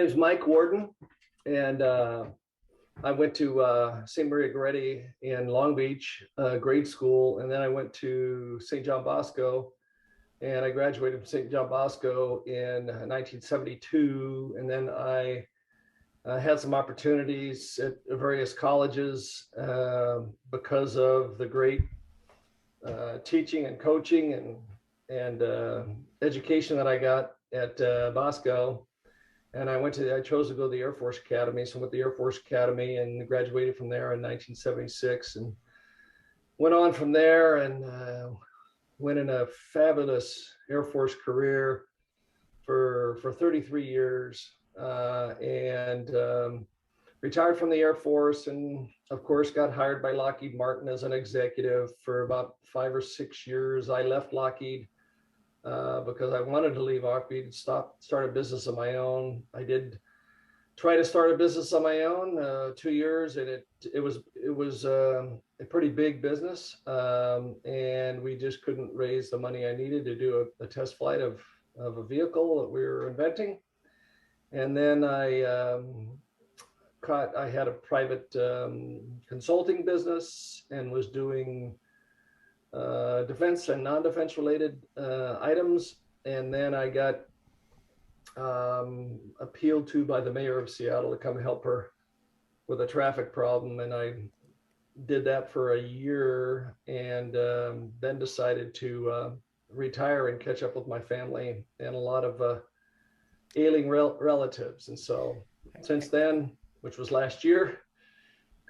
name is Mikeworden, and I went to St. Maria Goretti in Long Beach grade school, and then I went to St. John Bosco, and I graduated from St. John Bosco in 1972, and then I had some opportunities at various colleges because of the great teaching and coaching and education that I got at Bosco. And I chose to go to the Air Force Academy. So I went to the Air Force Academy and graduated from there in 1976 and went on from there and went in a fabulous Air Force career for 33 years and retired from the Air Force, and of course got hired by Lockheed Martin as an executive for about 5 or 6 years. I left Lockheed because I wanted to leave Lockheed, start a business of my own. I did try to start a business on my own 2 years, and it was a pretty big business, and we just couldn't raise the money I needed to do a test flight of a vehicle that we were inventing. And then I had a private consulting business and was doing defense and non-defense related items. And then I got appealed to by the mayor of Seattle to come help her with a traffic problem. And I did that for a year, and then decided to retire and catch up with my family and a lot of ailing relatives. And so since then, which was last year,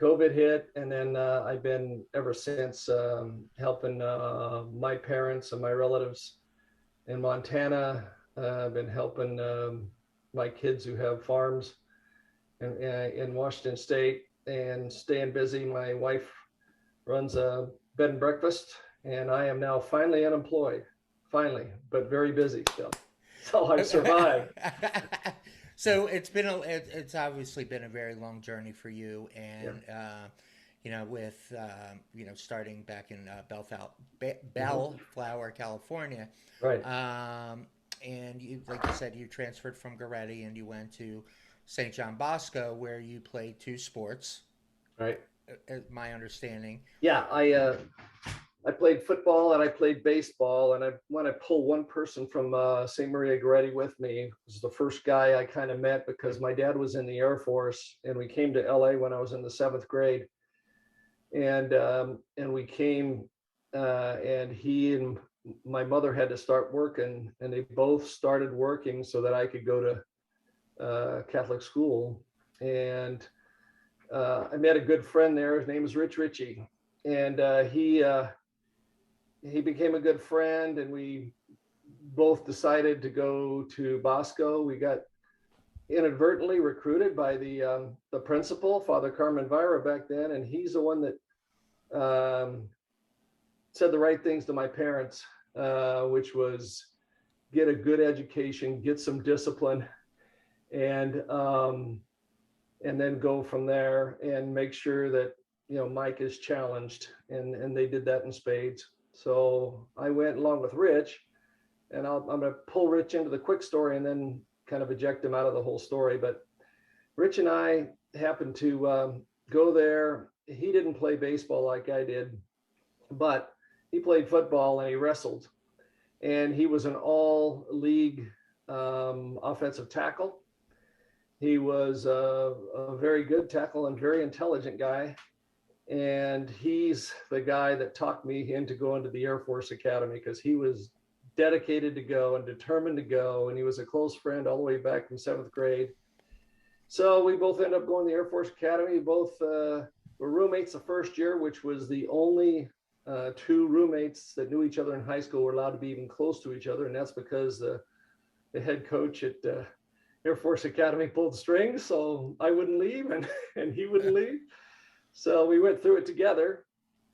COVID hit, and then I've been ever since helping my parents and my relatives in Montana. I've been helping my kids who have farms in Washington State and staying busy. My wife runs a bed and breakfast, and I am now finally unemployed, but very busy still. So I survived. So it's obviously been a very long journey for you, and with starting back in Bellflower, California, Right. And you, like you said, you transferred from Goretti and you went to St. John Bosco, where you played two sports. Right. My understanding. Yeah, I played football and I played baseball, and I want to pull one person from St. Maria Goretti with me. It was the first guy I kind of met because my dad was in the Air Force, and we came to LA when I was in the 7th grade, and we came and he and my mother had to start working, and they both started working so that I could go to Catholic school. And I met a good friend there. His name is Rich Ritchie, and he became a good friend, and we both decided to go to Bosco. We got inadvertently recruited by the principal, Father Carmen Vira, back then, and he's the one that said the right things to my parents, which was get a good education, get some discipline, and then go from there and make sure that Mike is challenged, and they did that in spades. So I went along with Rich, and I'm going to pull Rich into the quick story and then kind of eject him out of the whole story. But Rich and I happened to go there. He didn't play baseball like I did, but he played football and he wrestled. And he was an all-league offensive tackle. He was a very good tackle and very intelligent guy. And he's the guy that talked me into going to the Air Force Academy, because he was dedicated to go and determined to go. And he was a close friend all the way back from 7th grade. So we both ended up going to the Air Force Academy. Both were roommates the first year, which was the only two roommates that knew each other in high school were allowed to be even close to each other. And that's because the head coach at Air Force Academy pulled the strings, so I wouldn't leave and he wouldn't leave. So we went through it together,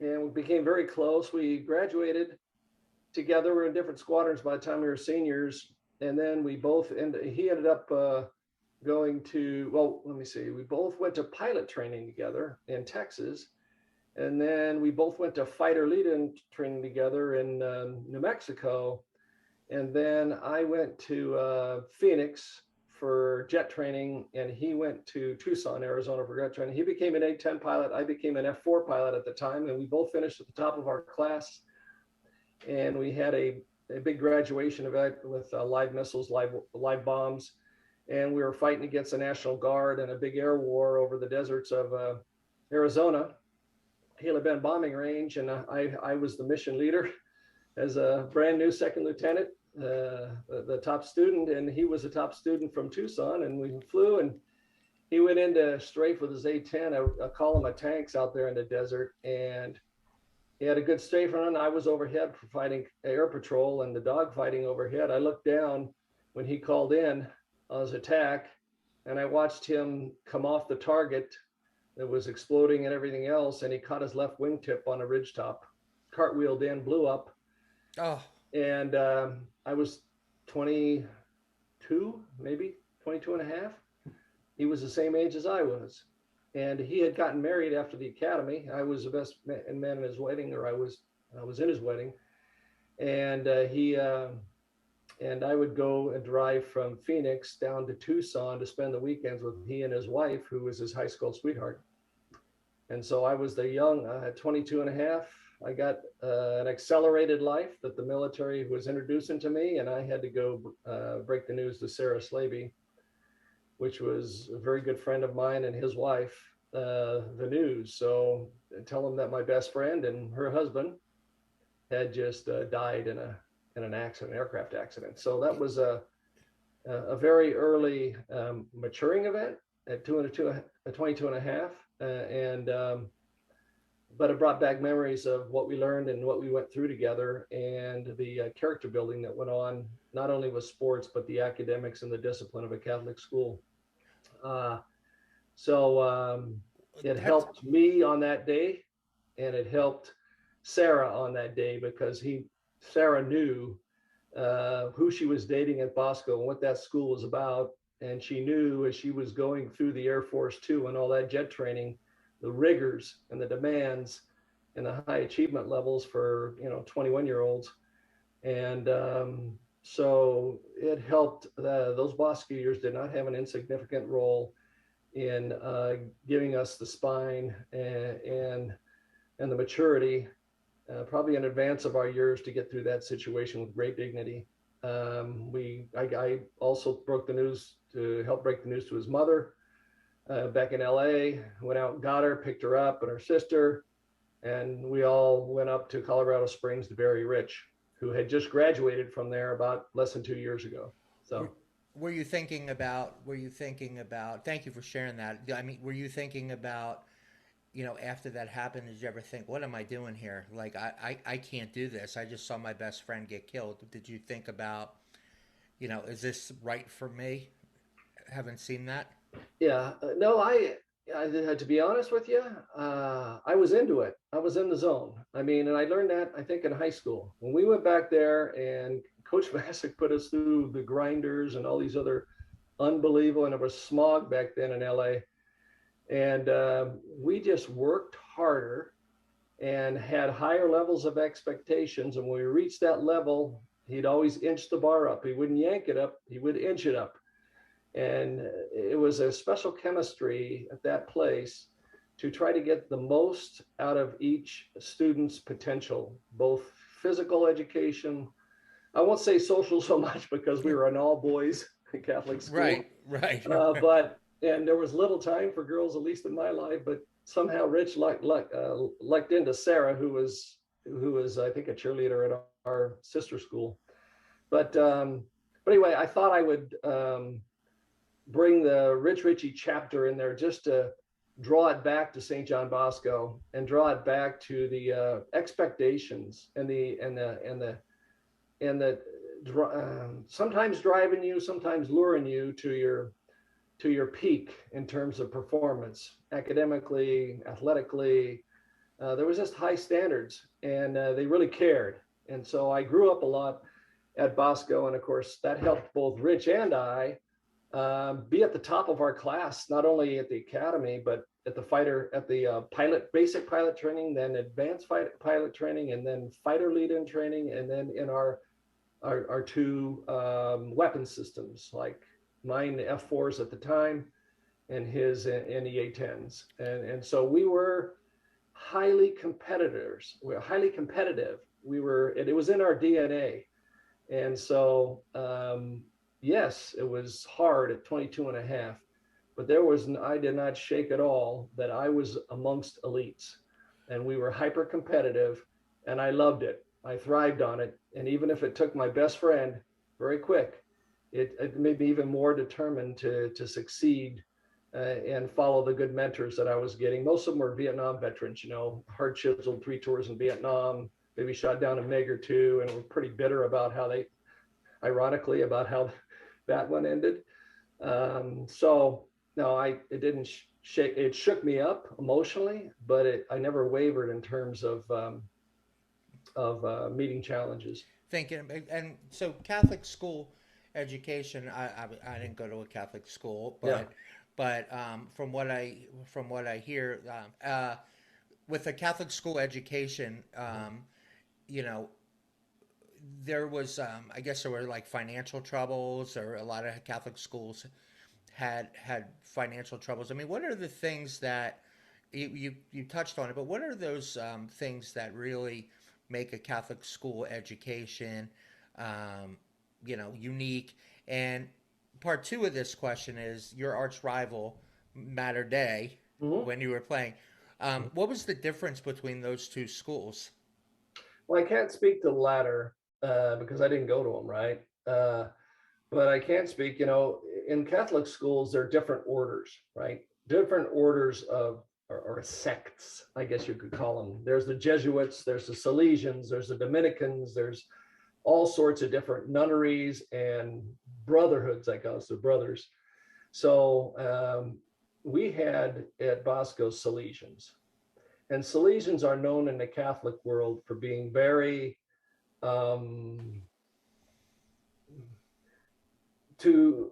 and we became very close. We graduated together. We were in different squadrons by the time we were seniors. And then he ended up going to, we both went to pilot training together in Texas. And then we both went to fighter lead-in training together in New Mexico. And then I went to Phoenix for jet training, and he went to Tucson, Arizona for jet training. He became an A-10 pilot. I became an F-4 pilot at the time, and we both finished at the top of our class. And we had a big graduation event with live missiles, live bombs, and we were fighting against the National Guard in a big air war over the deserts of Arizona, Gila Bend bombing range, and I was the mission leader as a brand new second lieutenant, the top student, and he was a top student from Tucson, and we flew, and he went into strafe with his A-10, a column of tanks out there in the desert, and he had a good strafe run. I was overhead for fighting air patrol and the dog fighting overhead. I looked down when he called in on his attack, and I watched him come off the target that was exploding and everything else, and he caught his left wingtip on a ridgetop, cartwheeled in, blew up. Oh. And I was 22, maybe 22 and a half. He was the same age as I was. And he had gotten married after the academy. I was the best man in his wedding, or I was in his wedding. And and I would go and drive from Phoenix down to Tucson to spend the weekends with he and his wife, who was his high school sweetheart. And so I was the young, at 22 and a half, I got an accelerated life that the military was introducing to me, and I had to go break the news to Sarah Slaby, which was a very good friend of mine and his wife, the news. So tell them that my best friend and her husband had just died in an accident, aircraft accident. So that was a very early maturing event at 22 and a half. But it brought back memories of what we learned and what we went through together, and the character building that went on, not only with sports, but the academics and the discipline of a Catholic school. It helped me on that day, and it helped Sarah on that day, because Sarah knew who she was dating at Bosco and what that school was about. And she knew, as she was going through the Air Force too, and all that jet training, the rigors and the demands and the high achievement levels for 21-year-olds. And so it helped. Those Bosco years did not have an insignificant role in giving us the spine and the maturity, probably in advance of our years, to get through that situation with great dignity. I also broke the news to help break the news to his mother back in LA. Went out and got her, picked her up, and her sister, and we all went up to Colorado Springs to bury Rich, who had just graduated from there about less than 2 years ago. So were you thinking about, thank you for sharing that. I mean, were you thinking about, after that happened, did you ever think, what am I doing here? Like, I can't do this. I just saw my best friend get killed. Did you think about, is this right for me? Haven't seen that? Yeah, no, I to be honest with you, I was into it. I was in the zone. I mean, and I learned that, I think, in high school when we went back there, and Coach Masick put us through the grinders and all these other unbelievable, and it was smog back then in LA. And we just worked harder and had higher levels of expectations. And when we reached that level, he'd always inch the bar up. He wouldn't yank it up, he would inch it up. And it was a special chemistry at that place to try to get the most out of each student's potential, both physical education. I won't say social so much, because we were an all boys Catholic school. Right. And there was little time for girls, at least in my life, but somehow Rich lucked into Sarah, who was I think a cheerleader at our sister school. But anyway, I thought I would bring the Rich Ritchie chapter in there, just to draw it back to St. John Bosco, and draw it back to the expectations and the sometimes driving you, sometimes luring you to your peak in terms of performance, academically, athletically. There was just high standards, and they really cared. And so I grew up a lot at Bosco, and of course that helped both Rich and I be at the top of our class, not only at the academy, but at the basic pilot training, then advanced pilot training, and then fighter lead-in training, and then in our two weapon systems, like mine F4s at the time, and his NEA 10s. And so we were highly competitors. We were highly competitive. It was in our DNA. And so, yes, it was hard at 22 and a half, but I did not shake at all that I was amongst elites, and we were hyper competitive, and I loved it. I thrived on it. And even if it took my best friend very quick, it made me even more determined to succeed, and follow the good mentors that I was getting. Most of them were Vietnam veterans, hard chiseled 3 tours in Vietnam, maybe shot down a MiG or two, and were pretty bitter about ironically, about how that one ended. So no, it didn't shake. It shook me up emotionally, but I never wavered in terms of meeting challenges. Thinking, and so Catholic school education. I didn't go to a Catholic school, Yeah. but from what I hear, with a Catholic school education, you know, there was I guess there were like financial troubles, or a lot of Catholic schools had financial troubles. I mean, what are the things that you touched on it, but what are those things that really make a Catholic school education, um, unique? And part two of this question is your arch rival, Matter Day, Mhm. when you were playing. What was the difference between those two schools? Well, I can't speak to the latter, because I didn't go to them, right? But I can speak, in Catholic schools, there are different orders, right? Different orders or sects, I guess you could call them. There's the Jesuits, there's the Salesians, there's the Dominicans, there's all sorts of different nunneries and brotherhoods, I guess, the brothers. So we had at Bosco Salesians, and Salesians are known in the Catholic world for being very um, to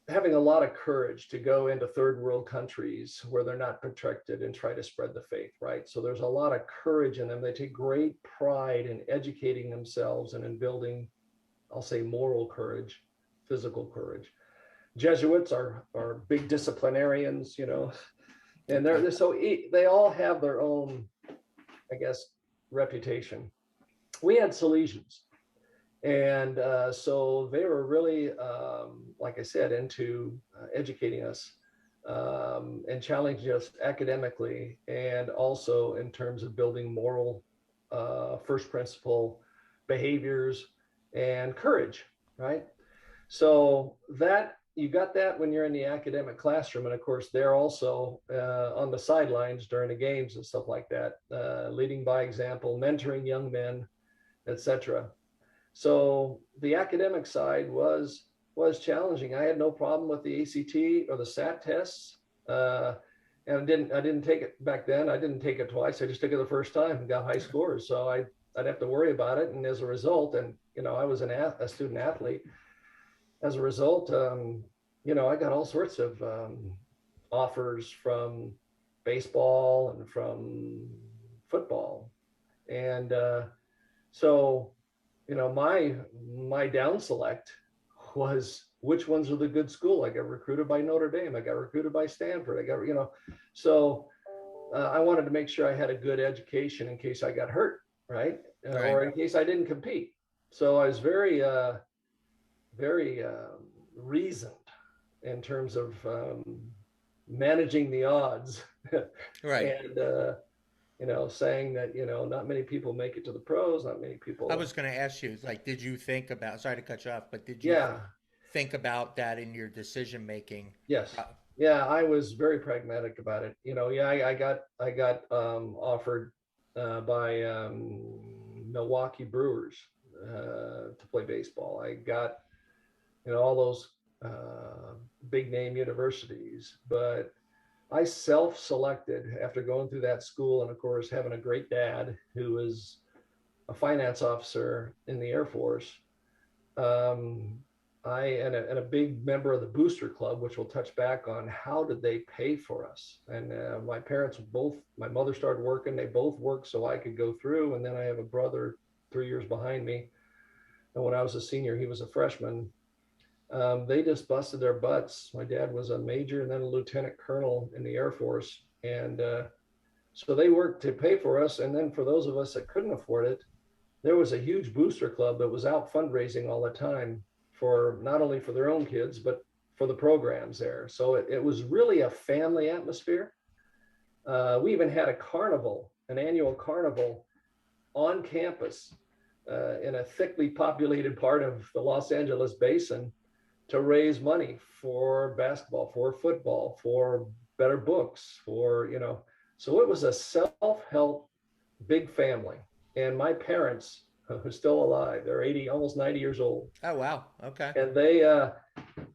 having a lot of courage to go into third world countries where they're not protected and try to spread the faith, right? So there's a lot of courage in them. They take great pride in educating themselves and in building, I'll say, moral courage, physical courage. Jesuits are big disciplinarians, and Okay. they all have their own, I guess, reputation. We had Salesians, and so they were really, like I said, into educating us, and challenging us academically, and also in terms of building moral, first principle behaviors and courage, right? So that you got that when you're in the academic classroom, and of course they're also on the sidelines during the games and stuff like that, leading by example, mentoring young men, etc. So the academic side was challenging. I had no problem with the ACT or the SAT tests, and I didn't take it back then. I didn't take it twice. I just took it the first time and got high scores. So I'd have to worry about it. And as a result, and I was a student athlete. As a result, I got all sorts of offers from baseball and from football, and so my down select was which ones are the good school. I got recruited by Notre Dame. I got recruited by Stanford. So I wanted to make sure I had a good education in case I got hurt, right? Right. Or in case I didn't compete. So I was very reasoned in terms of managing the odds, Right. and saying that not many people make it to the pros, not many I people. was going to ask you, like, did you think about, sorry to cut you off, but did you Yeah. think about that in your decision making? Yes. Uh, Yeah, I was very pragmatic about it. Yeah, I got offered by Milwaukee Brewers to play baseball. I got all those big name universities, but I self-selected after going through that school, and of course having a great dad who was a finance officer in the Air Force. Um, and a big member of the booster club, which we'll touch back on. How did they pay for us? And my parents both, my mother started working, they both worked so I could go through. And then I have a brother 3 years behind me. And when I was a senior, he was a freshman. They just busted their butts. My dad was a major and then a lieutenant colonel in the Air Force. And so they worked to pay for us. And then for those of us that couldn't afford it, there was a huge booster club that was out fundraising all the time for not only for their own kids, but for the programs there. So it was really a family atmosphere. We even had a carnival, an annual carnival on campus in a thickly populated part of the Los Angeles basin to raise money for basketball, for football, for better books, for, so it was a self-help big family. And my parents, who are still alive, they're 80, almost 90 years old. Oh, wow. Okay.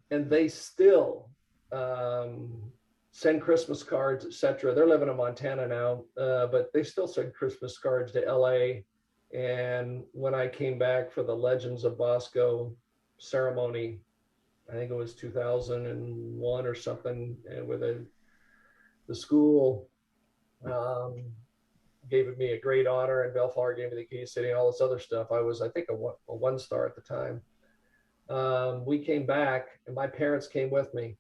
And they still send Christmas cards, etc. They're living in Montana now, but they still send Christmas cards to LA. And when I came back for the Legends of Bosco ceremony, I think it was 2001 or something, and with the school gave me a great honor, and Bellflower gave me the key city and all this other stuff. I was, I think, a one star at the time. We came back, and my parents came with me,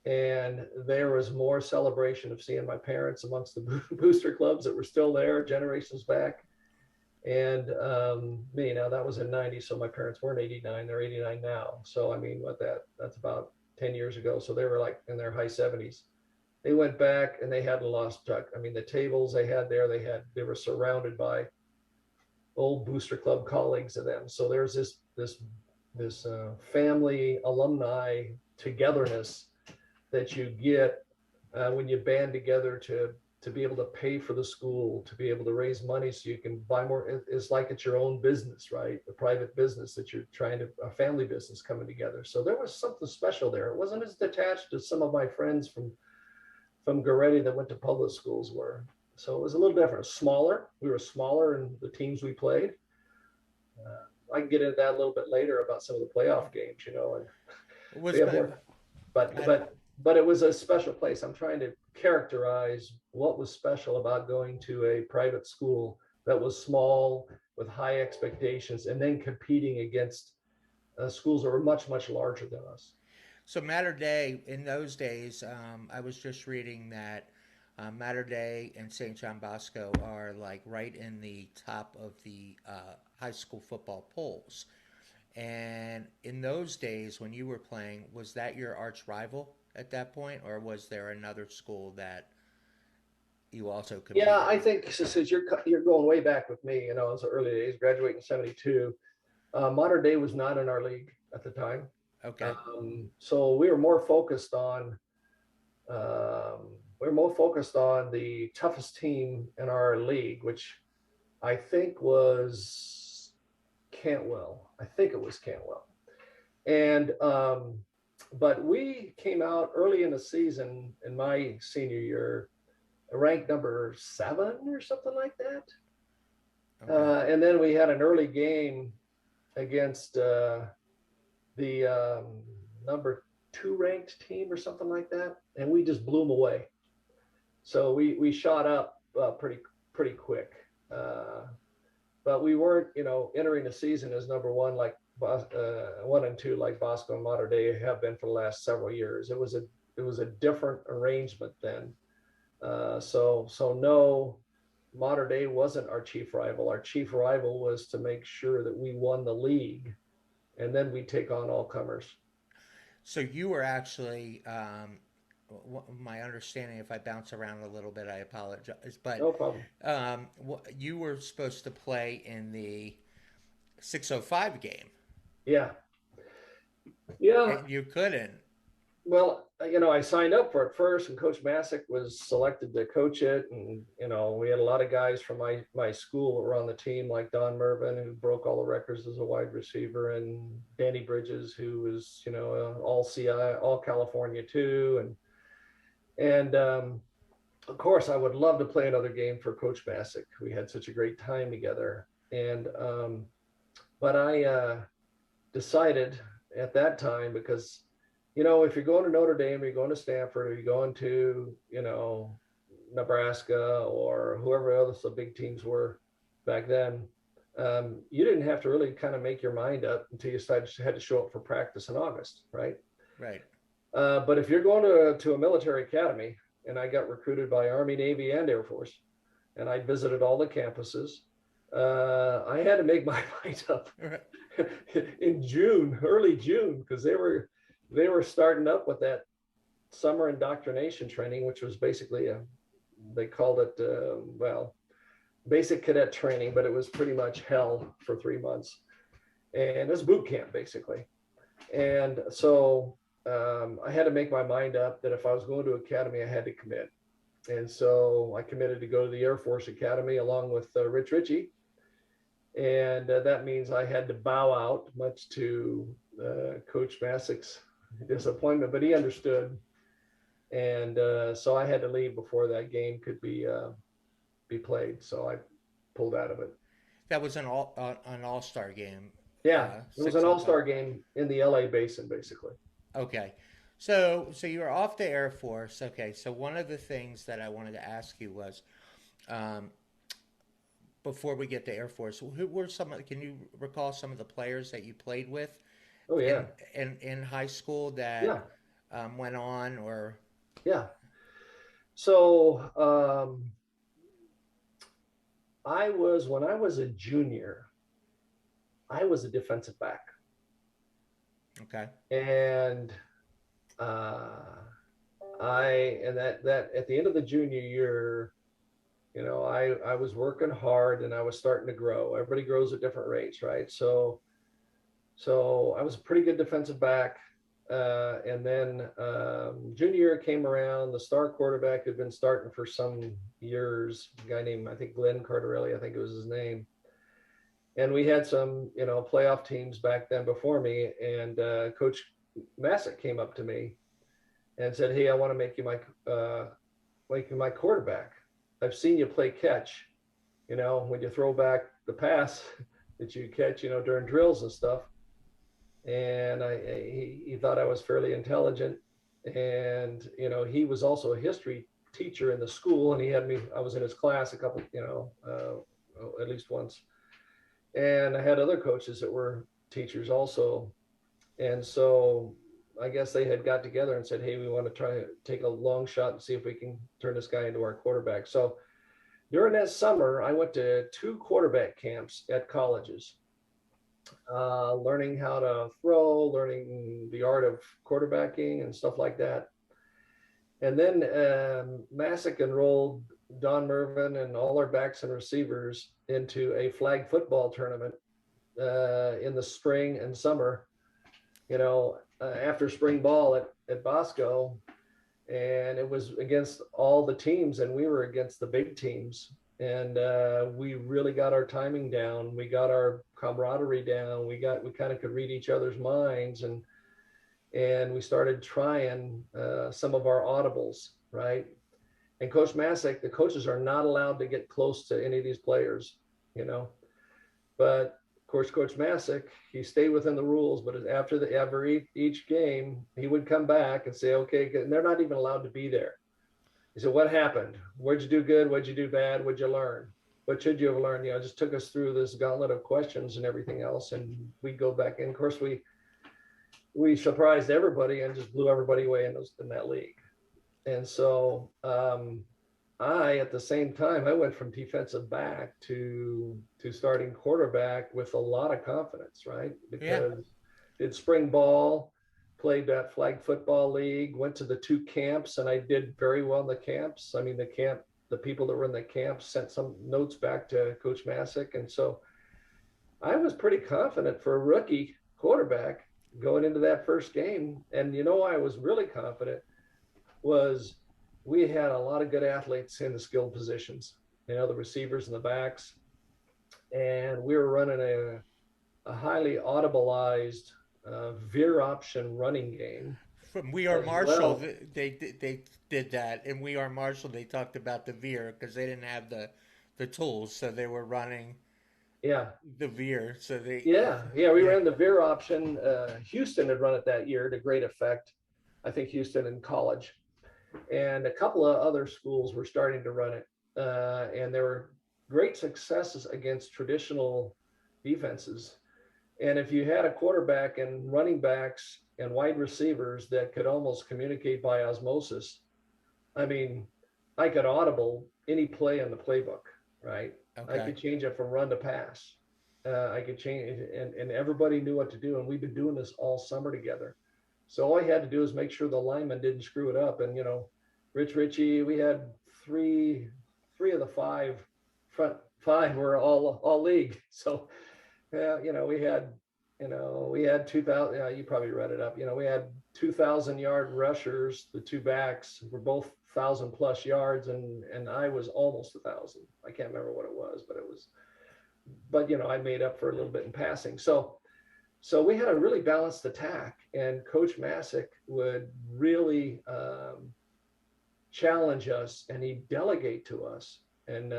and there was more celebration of seeing my parents amongst the booster clubs that were still there generations back. And me, now that was in 90, so my parents weren't 89, they're 89 now. So I mean, that's about 10 years ago. So they were like in their high 70s. They went back and they hadn't lost track. I mean, the tables they had there, they were surrounded by old booster club colleagues of them. So there's this family alumni togetherness that you get when you band together to be able to pay for the school, to be able to raise money so you can buy more. It's like it's your own business, right? A private business that you're trying to, a family business coming together. So there was something special there. It wasn't as detached as some of my friends from Goretti that went to public schools were. So it was a little different, smaller. We were smaller in the teams we played. I can get into that a little bit later about some of the playoff games, and Was we have more, but it was a special place. I'm trying to characterize what was special about going to a private school that was small with high expectations and then competing against schools that were much, much larger than us. So Mater Dei in those days, I was just reading that Mater Dei and St. John Bosco are like right in the top of the high school football polls. And in those days, when you were playing, was that your arch rival at that point, or was there another school that you also competed Yeah, I with? think since you're going way back with me, it's the early days, graduating in 72. Modern Day was not in our league at the time. Okay. So we were more focused on the toughest team in our league, which I think was Cantwell. I think it was Cantwell. And but we came out early in the season in my senior year, ranked number 7 or something like that. Okay. And then we had an early game against the number 2 ranked team or something like that, and we just blew them away. So we shot up pretty quick, but we weren't entering the season as number 1 like 1 and 2 like Bosco and Mater Dei have been for the last several years. It was a different arrangement then. So no, Mater Dei wasn't our chief rival. Our chief rival was to make sure that we won the league, and then we take on all comers. So you were actually, my understanding, if I bounce around a little bit, I apologize, but No problem. you were supposed to play in the 605 game, Yeah. Yeah. and you couldn't. Well, I signed up for it first, and Coach Masick was selected to coach it. And, we had a lot of guys from my school that were on the team, like Don Mervin, who broke all the records as a wide receiver, and Danny Bridges, who was, all CI, all California too. And of course, I would love to play another game for Coach Masick. We had such a great time together. And, but I decided at that time, because if you're going to Notre Dame, or you're going to Stanford, or you're going to, Nebraska, or whoever else the big teams were back then, you didn't have to really kind of make your mind up until you had to show up for practice in August, right? Right. But if you're going to a military academy, and I got recruited by Army, Navy, and Air Force, and I visited all the campuses, I had to make my mind up Right. in June, early June, because they were starting up with that summer indoctrination training, which was basically they called it well, basic cadet training, but it was pretty much hell for 3 months, and it was boot camp basically. And so I had to make my mind up that if I was going to academy, I had to commit. And so I committed to go to the Air Force Academy along with Rich Ritchie. And that means I had to bow out, much to Coach Masick's disappointment, but he understood. And so I had to leave before that game could be played. So I pulled out of it. That was an all-star game. Yeah, it was an 605. all-star game in the LA Basin, basically. Okay. So you were off the Air Force. Okay. So one of the things that I wanted to ask you was, um, before we get to Air Force, who were some? Can you recall some of the players that you played with Oh yeah, in high school that yeah, went on or? yeah. So when I was a junior, I was a defensive back, Okay. and uh, that at the end of the junior year, I was working hard and I was starting to grow. Everybody grows at different rates, right? So I was a pretty good defensive back. And then junior year came around. The star quarterback had been starting for some years, a guy named, I think, Glenn Cardarelli, I think it was his name. And we had some, playoff teams back then before me. And Coach Masick came up to me and said, "Hey, I want to make you my quarterback. I've seen you play catch, when you throw back the pass that you catch, during drills and stuff." And he thought I was fairly intelligent, and he was also a history teacher in the school, and he had me. I was in his class a couple, at least once, and I had other coaches that were teachers also, and so I guess they had got together and said, "Hey, we want to try to take a long shot and see if we can turn this guy into our quarterback." So during that summer, I went to 2 quarterback camps at colleges, learning how to throw, learning the art of quarterbacking and stuff like that. And then Masick enrolled Don Mervin and all our backs and receivers into a flag football tournament in the spring and summer, after spring ball at Bosco. And it was against all the teams, and we were against the big teams. And we really got our timing down. We got our camaraderie down. We kind of could read each other's minds, and we started trying some of our audibles, right? And Coach Masick, the coaches are not allowed to get close to any of these players, But of course, Coach Masick, he stayed within the rules. But after each game, he would come back and say, "Okay," and they're not even allowed to be there. He said, "What happened? Where'd you do good? What'd you do bad? What'd you learn? What should you have learned?" Just took us through this gauntlet of questions and everything else. And we go back. And of course, we surprised everybody and just blew everybody away in that league. And so at the same time, I went from defensive back to starting quarterback with a lot of confidence, right? Yeah. Because did spring ball, played that flag football league, went to the 2 camps, and I did very well in the camps. I mean, the people that were in the camps sent some notes back to Coach Masick. And so I was pretty confident for a rookie quarterback going into that first game. And I was really confident was we had a lot of good athletes in the skilled positions, the receivers and the backs. And we were running a highly audibleized veer option running game From We Are as Marshall, well. they did that, and We Are Marshall. They talked about the veer because they didn't have the tools, so they were running Yeah. the veer. So Yeah. We yeah, ran the veer option. Houston had run it that year to great effect. I think Houston in college. And a couple of other schools were starting to run it. And there were great successes against traditional defenses. And if you had a quarterback and running backs and wide receivers that could almost communicate by osmosis, I mean, I could audible any play in the playbook, right? I Okay. could change it from run to pass. I could change it, and everybody knew what to do. And we've been doing this all summer together. So all I had to do is make sure the lineman didn't screw it up. And Rich Ritchie, we had three three of the front five were all league. So yeah, we had 2,000. You probably read it up. We had 2,000-yard rushers. The two backs were both 1,000+ yards, and I was almost 1,000. I can't remember what it was, but it was. But I made up for a little bit in passing. So we had a really balanced attack, and Coach Masick would really challenge us, and he'd delegate to us, and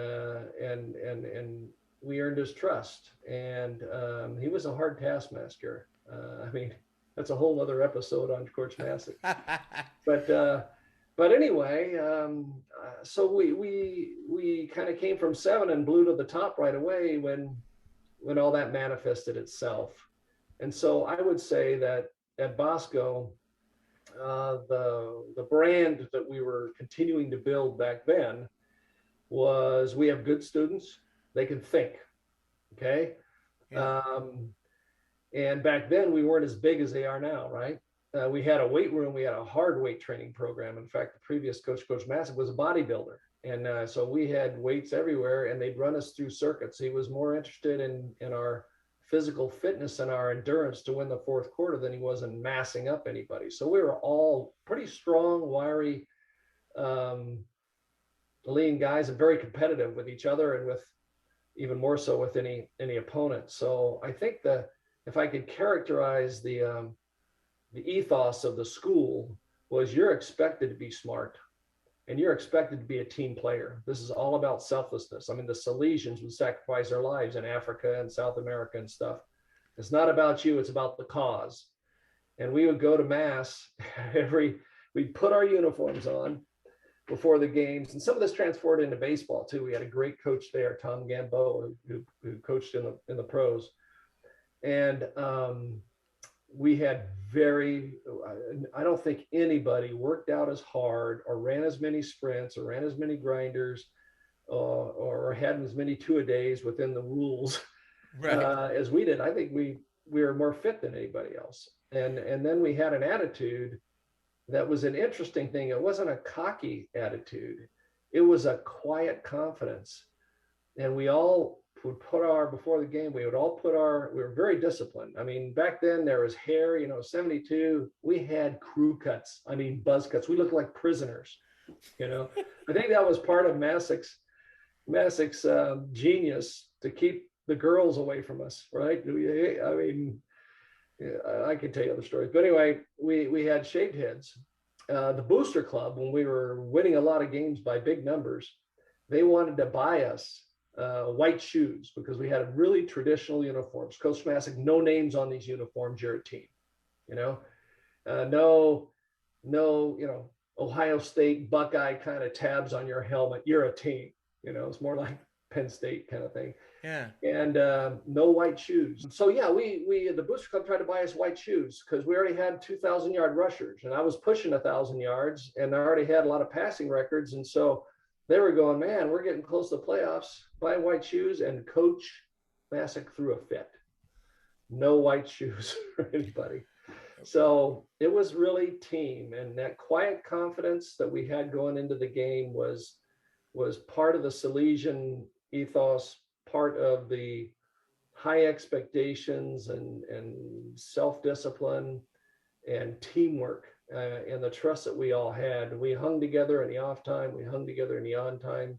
we earned his trust. And he was a hard taskmaster. I mean, that's a whole other episode on Coach Masick. But but anyway, so we kind of came from 7 and blew to the top right away when all that manifested itself. And so I would say that at Bosco, the brand that we were continuing to build back then was we have good students. They can think. Okay. Yeah. And back then we weren't as big as they are now, right? We had a weight room. We had a hard weight training program. In fact, the previous coach, Coach Masick, was a bodybuilder. And so we had weights everywhere, and they'd run us through circuits. He was more interested in our physical fitness and our endurance to win the fourth quarter than he was in massing up anybody. So we were all pretty strong, wiry, lean guys, and very competitive with each other, and with even more so with any opponent. So I think if I could characterize the ethos of the school, was you're expected to be smart, and you're expected to be a team player. This is all about selflessness. I mean, the Salesians would sacrifice their lives in Africa and South America and stuff. It's not about you, it's about the cause. And we would go to mass we'd put our uniforms on before the games. And some of this transferred into baseball too. We had a great coach there, Tom Gambeau, who coached in the pros. And we had I don't think anybody worked out as hard or ran as many sprints or ran as many grinders or had as many two-a-days within the rules Right. as we did. I think we were more fit than anybody else. And then we had an attitude that was an interesting thing. It wasn't a cocky attitude. It was a quiet confidence. And we all would before the game, we were very disciplined. I mean, back then there was hair, 72, we had crew cuts. I mean, buzz cuts. We looked like prisoners, I think that was part of Masick's genius, to keep the girls away from us, right? I mean, I could tell you other stories, but anyway, we had shaved heads. The Booster Club, when we were winning a lot of games by big numbers, they wanted to buy us white shoes because we had really traditional uniforms. Coach Masick, no names on these uniforms. You're a team, no, Ohio State Buckeye kind of tabs on your helmet. You're a team. It's more like Penn State kind of thing. Yeah. And no white shoes. So yeah, we the Booster Club tried to buy us white shoes because we already had 2,000-yard rushers, and I was pushing 1,000 yards, and I already had a lot of passing records, and so they were going, man, we're getting close to the playoffs. Buy white shoes, and Coach Masick threw a fit. No white shoes for anybody. So it was really team, and that quiet confidence that we had going into the game was part of the Salesian ethos, part of the high expectations and self-discipline and teamwork, and the trust that we all had. We hung together in the off time, we hung together in the on time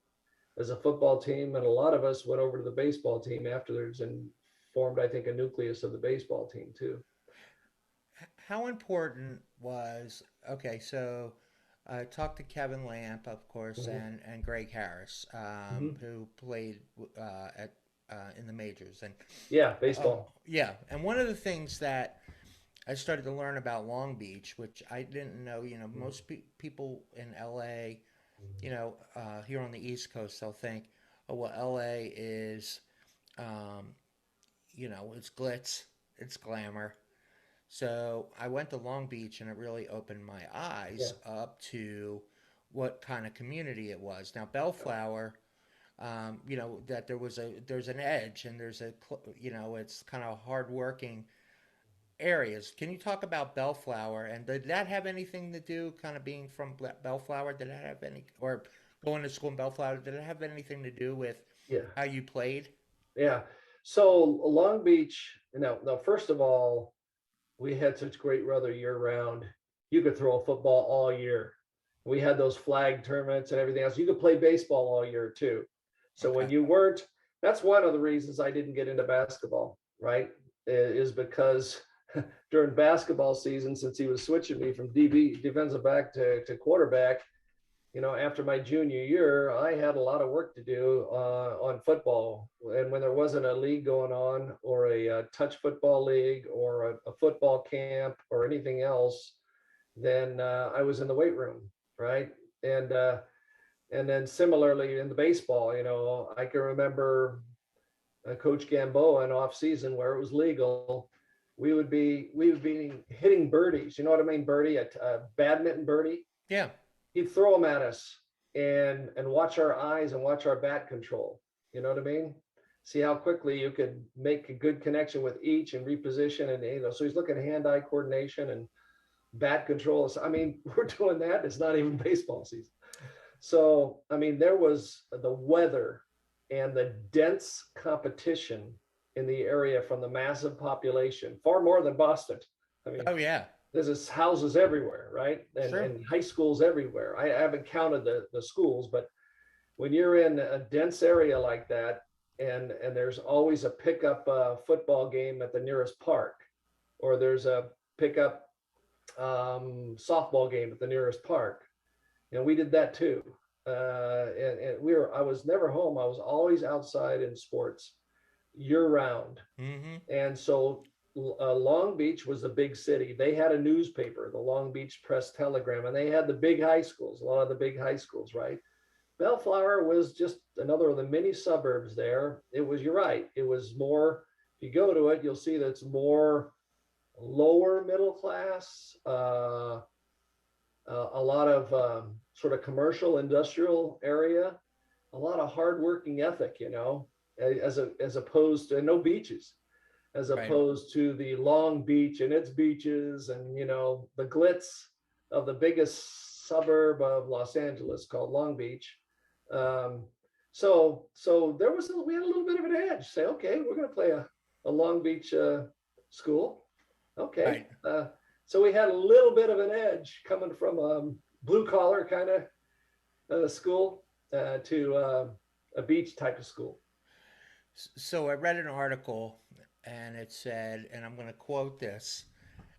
as a football team, and a lot of us went over to the baseball team afterwards and formed, I think, a nucleus of the baseball team too. How important was, okay, so I talked to Kevin Lamp, of course, Mm-hmm. and Greg Harris, Mm-hmm. who played at in the majors. And Yeah, baseball. yeah, and one of the things that I started to learn about Long Beach, which I didn't know, most people in LA, here on the East Coast, they'll think, oh, well, LA is, um, it's glitz, it's glamour. So I went to Long Beach and it really opened my Yeah. eyes up to what kind of community it was. Now, Bellflower, that there's an edge and it's kind of hardworking areas. Can you talk about Bellflower and did that have anything to do, kind of being from Bellflower? Did that have any, or going to school in Bellflower? Did it have anything to do with Yeah. how you played? Yeah. So Long Beach, now, first of all, we had such great weather year round. You could throw a football all year. We had those flag tournaments and everything else. You could play baseball all year too. So when Okay. you weren't, that's one of the reasons I didn't get into basketball, right? Is because during basketball season, since he was switching me from DB defensive back to quarterback, after my junior year, I had a lot of work to do on football. And when there wasn't a league going on, or a touch football league, or a football camp, or anything else, then I was in the weight room, right? And and then similarly in the baseball, I can remember Coach Gamboa in off season where it was legal. We would be hitting birdies. You know what I mean? Birdie, a badminton birdie. Yeah. He'd throw them at us and watch our eyes and watch our bat control. You know what I mean? See how quickly you could make a good connection with each and reposition. And so he's looking at hand-eye coordination and bat control. I mean, we're doing that. It's not even baseball season. So I mean, there was the weather and the dense competition in the area from the massive population, far more than Boston. I mean, Oh yeah. there's houses everywhere, right? And, Sure. and high schools everywhere. I haven't counted the schools, but when you're in a dense area like that, and there's always a pickup football game at the nearest park, or there's a pickup softball game at the nearest park. We did that too. I was never home. I was always outside in sports year round. Mm-hmm. And so Long Beach was a big city. They had a newspaper, the Long Beach Press Telegram, and they had the big high schools, a lot of the big high schools, right? Bellflower was just another of the many suburbs there. You're right. It was more, if you go to it, you'll see that it's more lower middle class, a lot of sort of commercial industrial area, a lot of hardworking ethic, as opposed to no beaches, as Right. opposed to the Long Beach and its beaches, and the glitz of the biggest suburb of Los Angeles called Long Beach. So we had a little bit of an edge. Say, okay, we're going to play a Long Beach school. Okay. Right. So we had a little bit of an edge coming from blue collar kind of school to a beach type of school. So I read an article and it said, and I'm going to quote this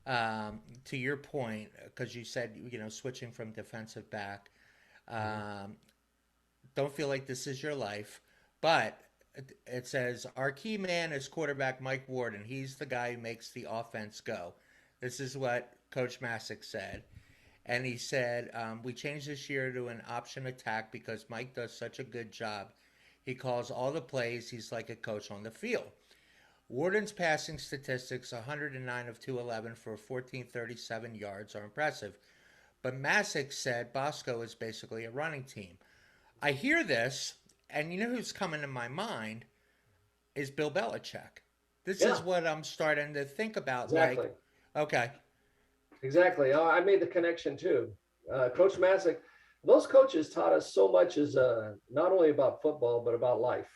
to your point, because you said, switching from defensive back. Um, don't feel like this is your life, but it says, our key man is quarterback Mikeworden. He's the guy who makes the offense go. This is what Coach Masick said. And he said, we changed this year to an option attack because Mike does such a good job. He calls all the plays. He's like a coach on the field. Warden's passing statistics, 109 of 211 for 1437 yards, are impressive. But Masick said Bosco is basically a running team. I hear this, and you know who's coming to my mind is Bill Belichick. This Yeah, is what I'm starting to think about. exactly. Like, okay, Exactly. I made the connection too. Coach Masick, those coaches taught us so much as not only about football, but about life.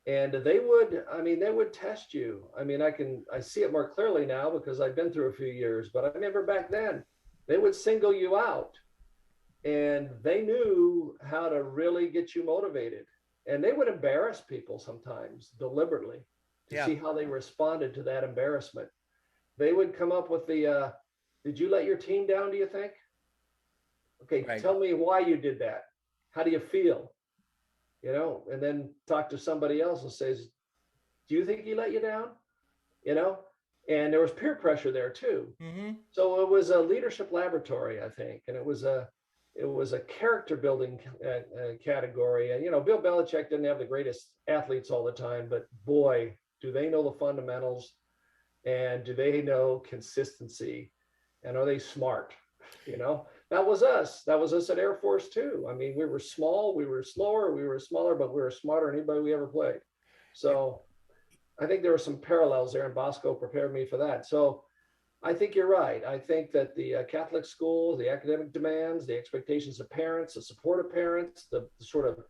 And they would test you. I mean, I see it more clearly now because I've been through a few years, but I remember back then they would single you out, and they knew how to really get you motivated. And they would embarrass people sometimes deliberately to yeah, see how they responded to that embarrassment. They would come up with did you let your team down, do you think? Okay, right, tell me why you did that. How do you feel? And then talk to somebody else and says, do you think he let you down? You know, and there was peer pressure there too. mm-hmm, So it was a leadership laboratory, I think, and it was a character building category. And Bill Belichick didn't have the greatest athletes all the time, but boy, do they know the fundamentals, and do they know consistency, and are they smart? You know, that was us. That was us at Air Force too. I mean, we were small, we were slower, we were smaller, but we were smarter than anybody we ever played. So I think there were some parallels there, and Bosco prepared me for that. So I think you're right. I think that the Catholic schools, the academic demands, the expectations of parents, the support of parents, the sort of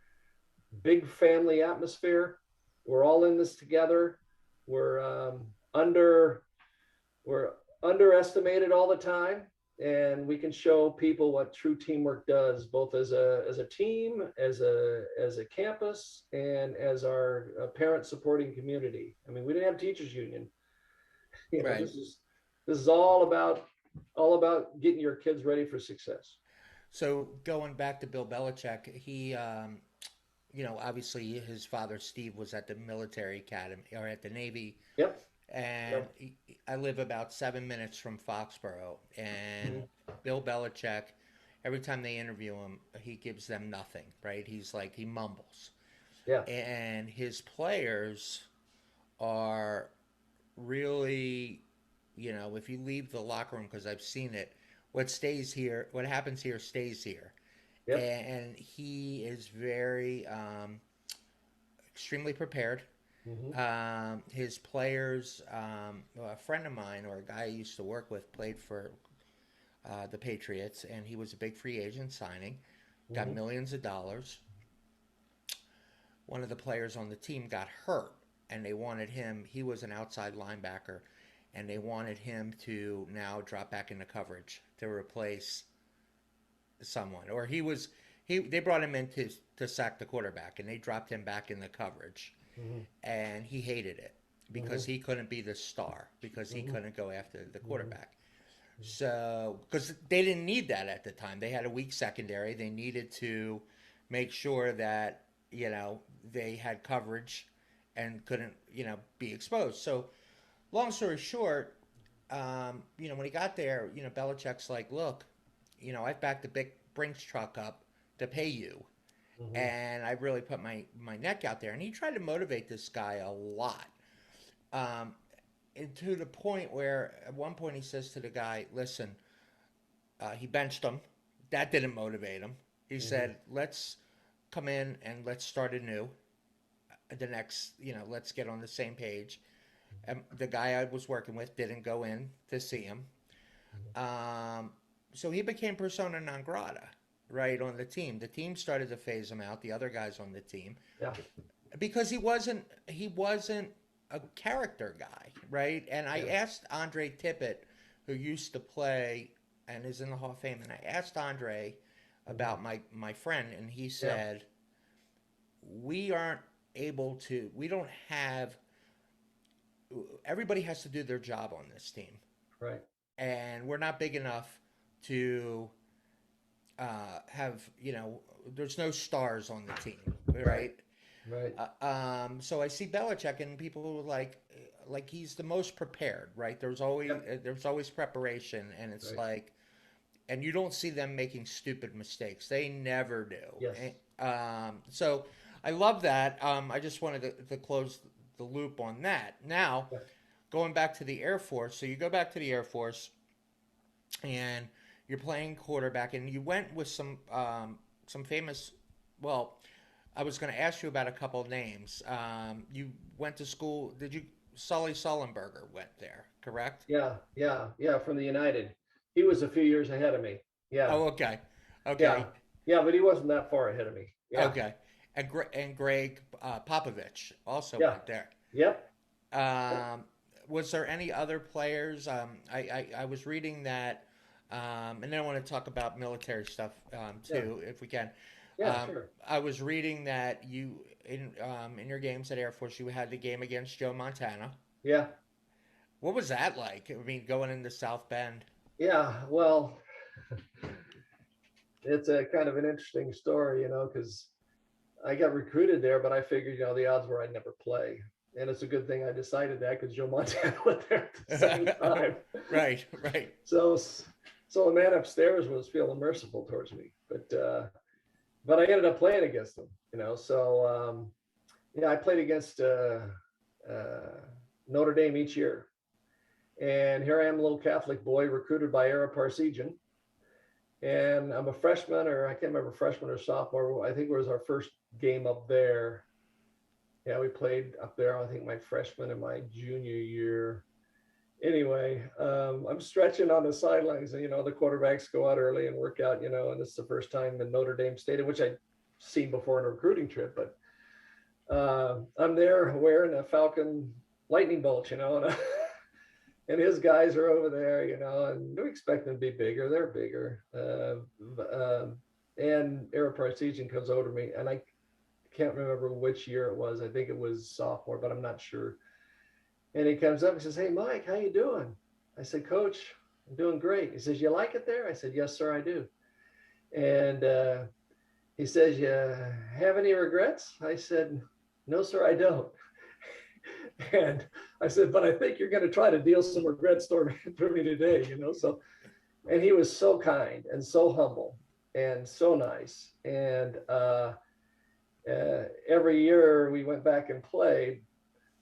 big family atmosphere, we're all in this together. We're under we're underestimated all the time, and we can show people what true teamwork does, both as a team, as a campus, and as our parent supporting community. I mean, we didn't have teachers union. You know, Right. this is all about getting your kids ready for success. So going back to Bill Belichick, he, obviously his father Steve was at the military academy or at the Navy, Yep. and Yep. I live about 7 minutes from Foxborough, and Mhm. Bill Belichick, every time they interview him, he gives them nothing, right? He's like he mumbles, Yeah. and his players are really, if you leave the locker room, because I've seen it, what stays here, what happens here stays here. Yep. And he is very extremely prepared. Hmm. His players, well, a friend of mine or a guy I used to work with played for the Patriots, and he was a big free agent signing, got Hmm. millions of dollars. One of the players on the team got hurt, and they wanted him. He was an outside linebacker, and they wanted him to now drop back into coverage to replace someone. Or they brought him in to sack the quarterback, and they dropped him back in the coverage, Hmm. and he hated it because Hmm. he couldn't be the star because he Hmm. couldn't go after the Hmm. quarterback. So, because they didn't need that at the time, they had a weak secondary. They needed to make sure that they had coverage and couldn't be exposed. So, long story short, when he got there, Belichick's like, look, I've backed the big Brinks truck up to pay you, Hmm. and I really put my neck out there. And he tried to motivate this guy a lot. Um, and to the point where at one point he says to the guy, listen, he benched him. That didn't motivate him. He Hmm. said, let's come in and let's start anew. The next, let's get on the same page. The guy I was working with didn't go in to see him. Um, so he became persona non grata, right, on the team. The team started to phase him out, the other guys on the team, Yeah. because he wasn't a character guy, right? And I Yeah. asked Andre Tippett, who used to play and is in the Hall of Fame, and I asked Andre Hmm. about my friend, and he Yeah. said we aren't able to. We don't have. Everybody has to do their job on this team, Right. and we're not big enough to have. There's no stars on the team, Right. right? Right. So I see Belichick, and people were like he's the most prepared, right? Yep. There's always preparation, and it's Right. like, and you don't see them making stupid mistakes. They never do. Yes. So I love that. I just wanted to close the loop on that. Now, Yeah. going back to the Air Force, so you go back to the Air Force, and you're playing quarterback, and you went with some famous. Well, I was going to ask you about a couple of names. You went to school. Did you? Sully Sullenberger went there, correct? Yeah. Yeah. Yeah. From the United, he was a few years ahead of me. Yeah. Oh, okay, Yeah. okay, Yeah. But he wasn't that far ahead of me. Yeah. okay. And Greg Popovich also Yeah. went there. Yep. Yep. Um, was there any other players? I was reading that, and then I want to talk about military stuff Yeah. too, if we can. Yeah. Sure. I was reading that you in your games at Air Force, you had the game against Joe Montana. Yeah. What was that like? I mean, going into South Bend. Yeah. Well, it's a kind of an interesting story, because I got recruited there, but I figured, the odds were I'd never play. And it's a good thing I decided that, because Joe Montana went there at the same time. Right, right. So, so the man upstairs was feeling merciful towards me, but I ended up playing against him. So yeah, I played against Notre Dame each year. And here I am, a little Catholic boy recruited by Ara Parsegian. And I'm a freshman, or I can't remember, freshman or sophomore. I think it was our first game up there. Yeah, we played up there, I think my freshman and my junior year. Anyway, I'm stretching on the sidelines, and the quarterbacks go out early and work out, and it's the first time in Notre Dame Stadium, which I'd seen before in a recruiting trip. But I'm there wearing a Falcon lightning bolt, and his guys are over there, and we expect them to be bigger. They're bigger. And Eric Parsegian comes over to me, and I can't remember which year it was. I think it was sophomore, but I'm not sure. And he comes up and says, "Hey, Mike, how you doing?" I said, "Coach, I'm doing great." He says, "You like it there?" I said, "Yes, sir, I do." And he says, "You have any regrets?" I said, "No, sir, I don't." And I said, "But I think you're going to try to deal some regrets for me today, So, and he was so kind and so humble and so nice. And every year we went back and played.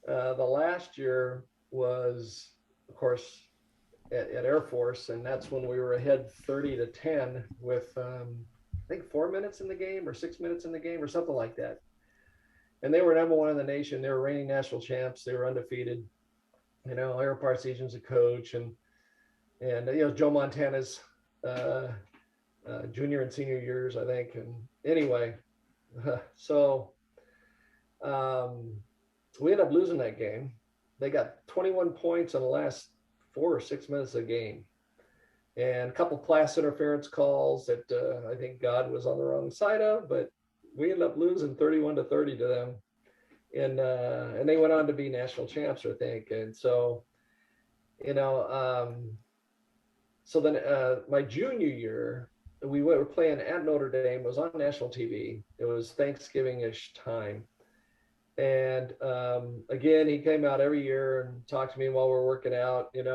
The last year was, of course, at Air Force, and that's when we were ahead 30-10 with, I think 4 minutes in the game or 6 minutes in the game or something like that. And they were number one in the nation. They were reigning national champs. They were undefeated. Air Parsegian's a coach, and Joe Montana's junior and senior years, I think. And anyway, so we ended up losing that game. They got 21 points in the last 4 or 6 minutes of the game, and a couple pass interference calls that I think God was on the wrong side of, but we ended up losing 31-30 to them. And they went on to be national champs, I think. And so, so then my junior year, we were playing at Notre Dame. It was on national TV. It was Thanksgiving-ish time. And again, he came out every year and talked to me while we're working out, and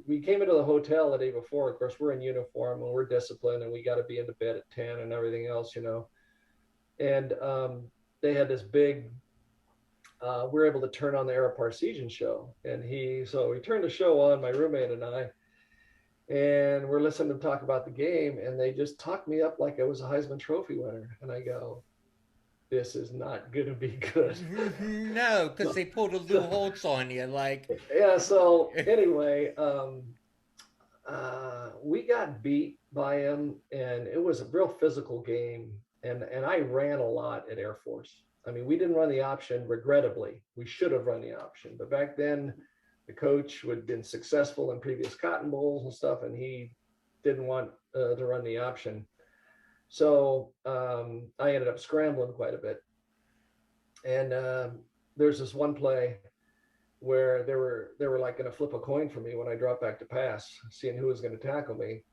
we came into the hotel the day before. Of course, we're in uniform and we're disciplined, and we got to be into bed at 10 and everything else, And they had this big, we're able to turn on the Ara Parsegian show. And so we turned the show on, my roommate and I, and we're listening to them talk about the game, and they just talked me up like I was a Heisman Trophy winner. And I go, this is not going to be good. No, because they pulled a Lou Holtz on you. Yeah. So anyway, we got beat by him, and it was a real physical game. And I ran a lot at Air Force. I mean, we didn't run the option, regrettably. We should have run the option. But back then, the coach had been successful in previous Cotton Bowls and stuff, and he didn't want to run the option. So I ended up scrambling quite a bit. And there's this one play where they were like going to flip a coin for me when I dropped back to pass, seeing who was going to tackle me.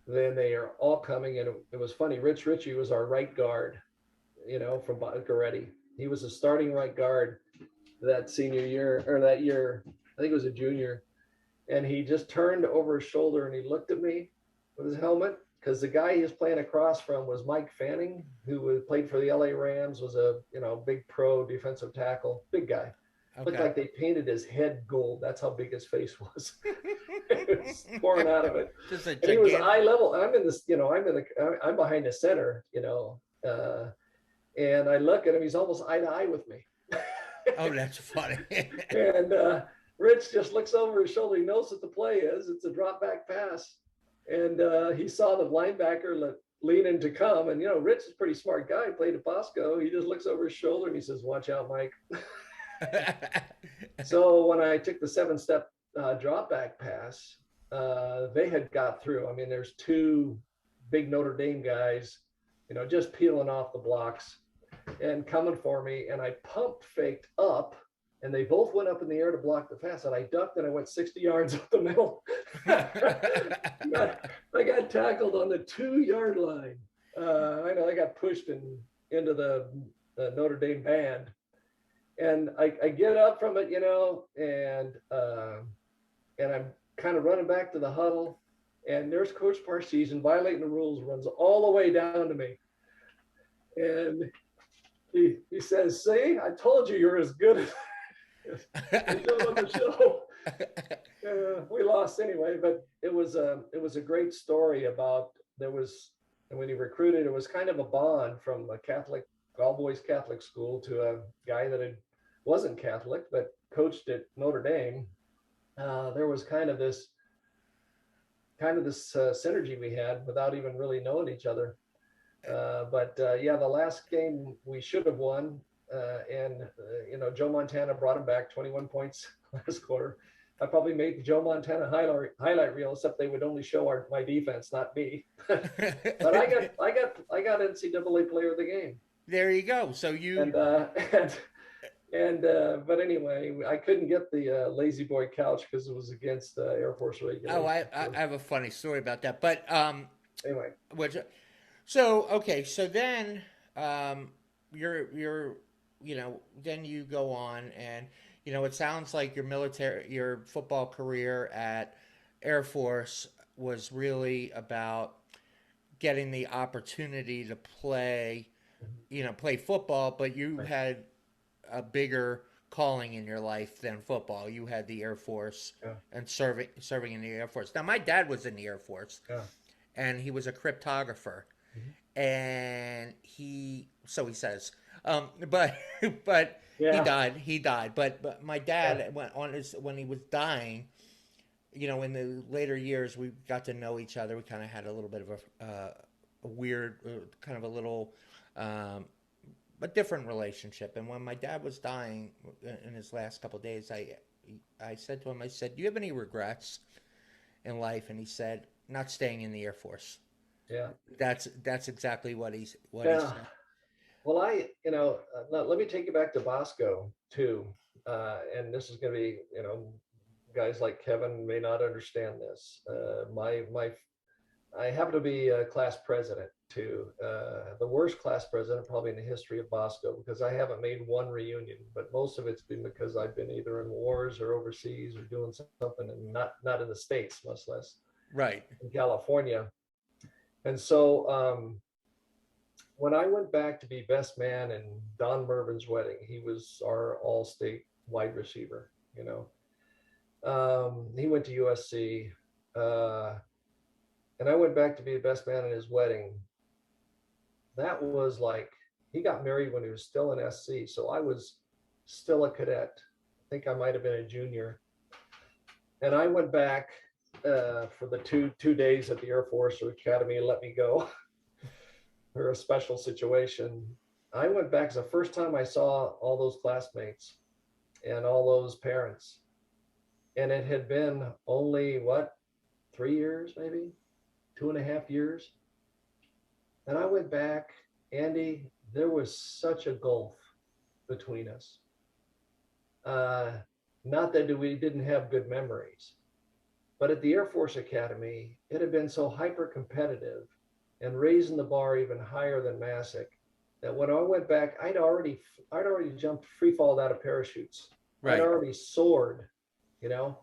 Then they are all coming, and it was funny. Rich Ritchie was our right guard, from Goretti. He was a starting right guard that senior year, or that year, I think it was a junior. And he just turned over his shoulder and he looked at me with his helmet, because the guy he was playing across from was Mike Fanning, who played for the LA Rams, was a big pro defensive tackle, big guy. Okay. Looked like they painted his head gold. That's how big his face was. It was pouring out of it. And he was eye level. I'm in this, I'm behind the center, and I look at him. He's almost eye to eye with me. Oh, that's funny. And Rich just looks over his shoulder. He knows what the play is. It's a drop back pass. And he saw the linebacker lean in to come. And, Rich is a pretty smart guy. He played at Bosco. He just looks over his shoulder and he says, "Watch out, Mike." So when I took the 7-step drop back pass, they had got through. I mean, there's 2 big Notre Dame guys, just peeling off the blocks and coming for me. And I pump faked up, and they both went up in the air to block the pass. And I ducked, and I went 60 yards up the middle. I got tackled on the 2-yard line. I know I got pushed into the Notre Dame band. And I get up from it, and I'm kind of running back to the huddle, and there's Coach Parsegian violating the rules, runs all the way down to me. And he says, "See, I told you you're as good Yes. They showed on the show. We lost anyway, but it was a great story about there was, and when he recruited, it was kind of a bond from a Catholic, all boys Catholic school to a guy that wasn't Catholic but coached at Notre Dame. There was kind of this synergy we had without even really knowing each other. But yeah, the last game we should have won, and Joe Montana brought him back 21 points last quarter. I probably made the Joe Montana highlight reel, except they would only show my defense, not me. But I got NCAA Player of the Game, There you go. So you and but anyway, I couldn't get the lazy boy couch because it was against Air Force oh, regulations. I have a funny story about that. But Anyway, which so okay, so then you're then you go on and it sounds like your football career at Air Force was really about getting the opportunity to play football, but you right, had a bigger calling in your life than football. You had the Air Force yeah, and serving in the Air Force. Now my dad was in the Air Force yeah, and he was a cryptographer, mhm, and so he says, but but yeah, he died, but my yeah, dad went on his when he was dying, in the later years we got to know each other. We kind of had a little bit of a weird kind of a little a different relationship. And when my dad was dying in his last couple of days, I said to him, I said, do you have any regrets in life? And he said, not staying in the Air Force. yeah, That's exactly what he yeah. said. Well, let me take you back to Bosco too. And this is going to be, guys like Kevin may not understand this. I happen to be a class president too. The worst class president probably in the history of Bosco, because I haven't made one reunion, but most of it's been because I've been either in wars or overseas or doing something, and not in the States, much less Right. in California. And so when I went back to be best man in Don Mervin's wedding, he was our all-state wide receiver. He went to USC, uh, and I went back to be the best man in his wedding. That was like, he got married when he was still in SC, so I was still a cadet. I think I might have been a junior, and I went back for the two days at the Air Force Academy and let me go for a special situation. I went back as the first time I saw all those classmates and all those parents. And it had been only, what, 3 years, maybe 2.5 years. And I went back, Andy, there was such a gulf between us. Uh, Not that we didn't have good memories, but at the Air Force Academy, it had been so hyper competitive and raising the bar even higher than Massick that when I went back, I'd already jumped free fall out of parachutes. I'd Right. already soared, you know,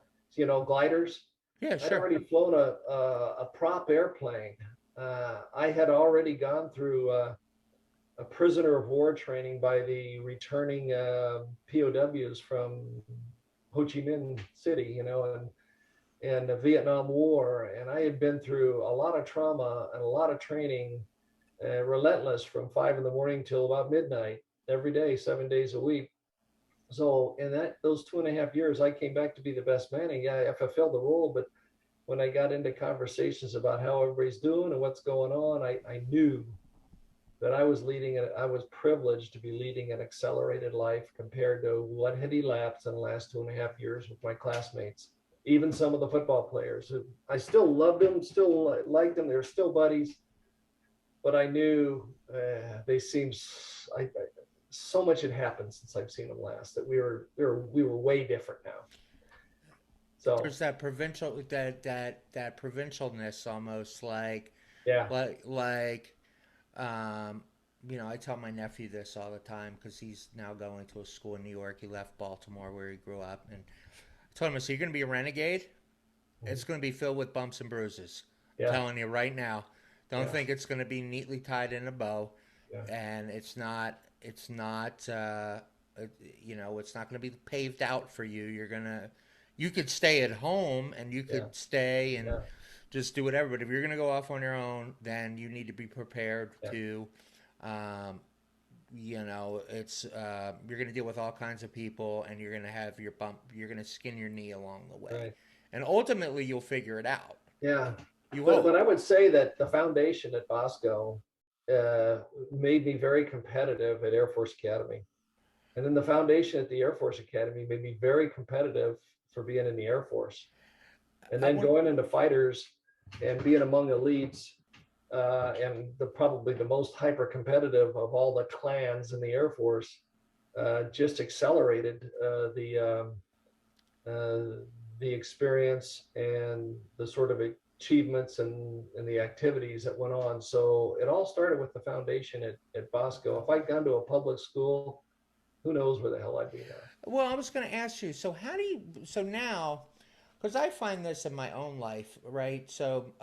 gliders. Yeah, I'd sure. already flown a prop airplane. I had already gone through a prisoner of war training by the returning POWs from Ho Chi Minh City, and the Vietnam War, and I had been through a lot of trauma and a lot of training, relentless from 5 in the morning till about midnight every day, 7 days a week. So in those 2.5 years, I came back to be the best man, and yeah, I fulfilled the role. But when I got into conversations about how everybody's doing and what's going on, I knew that I was privileged to be leading an accelerated life compared to what had elapsed in the last 2.5 years with my classmates. Even some of the football players who I still loved them, still liked them, they're still buddies, but I knew they seemed so much had happened since I've seen them last that we were way different now. So There's that that provincialness almost yeah, like um I tell my nephew this all the time because he's now going to a school in New York. He left Baltimore where he grew up, and I told him, so you're going to be a renegade? It's going to be filled with bumps and bruises. I'm yeah, telling you right now. Don't yeah, think it's going to be neatly tied in a bow, yeah, and it's not you know, it's not going to be paved out for you. You could stay at home and you Yeah. could stay and Yeah. just do whatever. But if you're going to go off on your own, then you need to be prepared Yeah. to, um, you know, it's you're going to deal with all kinds of people, and you're going to have your bump. You're going to skin your knee along the way, Right. and ultimately you'll figure it out. Yeah. You But hope. I would say that the foundation at Bosco uh, made me very competitive at Air Force Academy. And then the foundation at the Air Force Academy made me very competitive for being in the Air Force. And I then want. going into fighters and being among elites and probably the most hyper competitive of all the clans in the Air Force just accelerated uh, the experience and the sort of achievements and the activities that went on. So it all started with the foundation at Bosco. If I'd gone to a public school, who knows where the hell I'd be now. Well, I was going to ask you. So how do you? So now, because I find this in my own life, right? So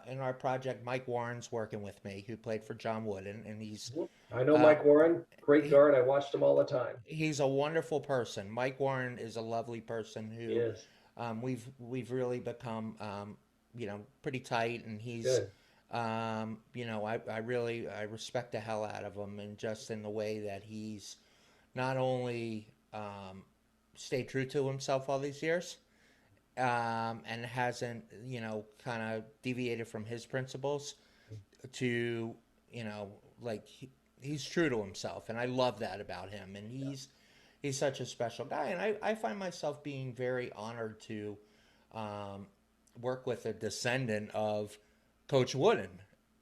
in our project, Mike Warren's working with me, who played for John Wooden, and I know uh, Mike Warren, great he, guard. I watched him all the time. he's a wonderful person. Mike Warren is a lovely person He who is we've really become you know, pretty tight, and he's good. you know, I really I respect the hell out of him, and just in the way that he's not only stayed true to himself all these years, and hasn't, you know, kind of deviated from his principles to, you know, like he's true to himself, and I love that about him. And he's such a special guy, and I find myself being very honored to um, work with a descendant of Coach Wooden.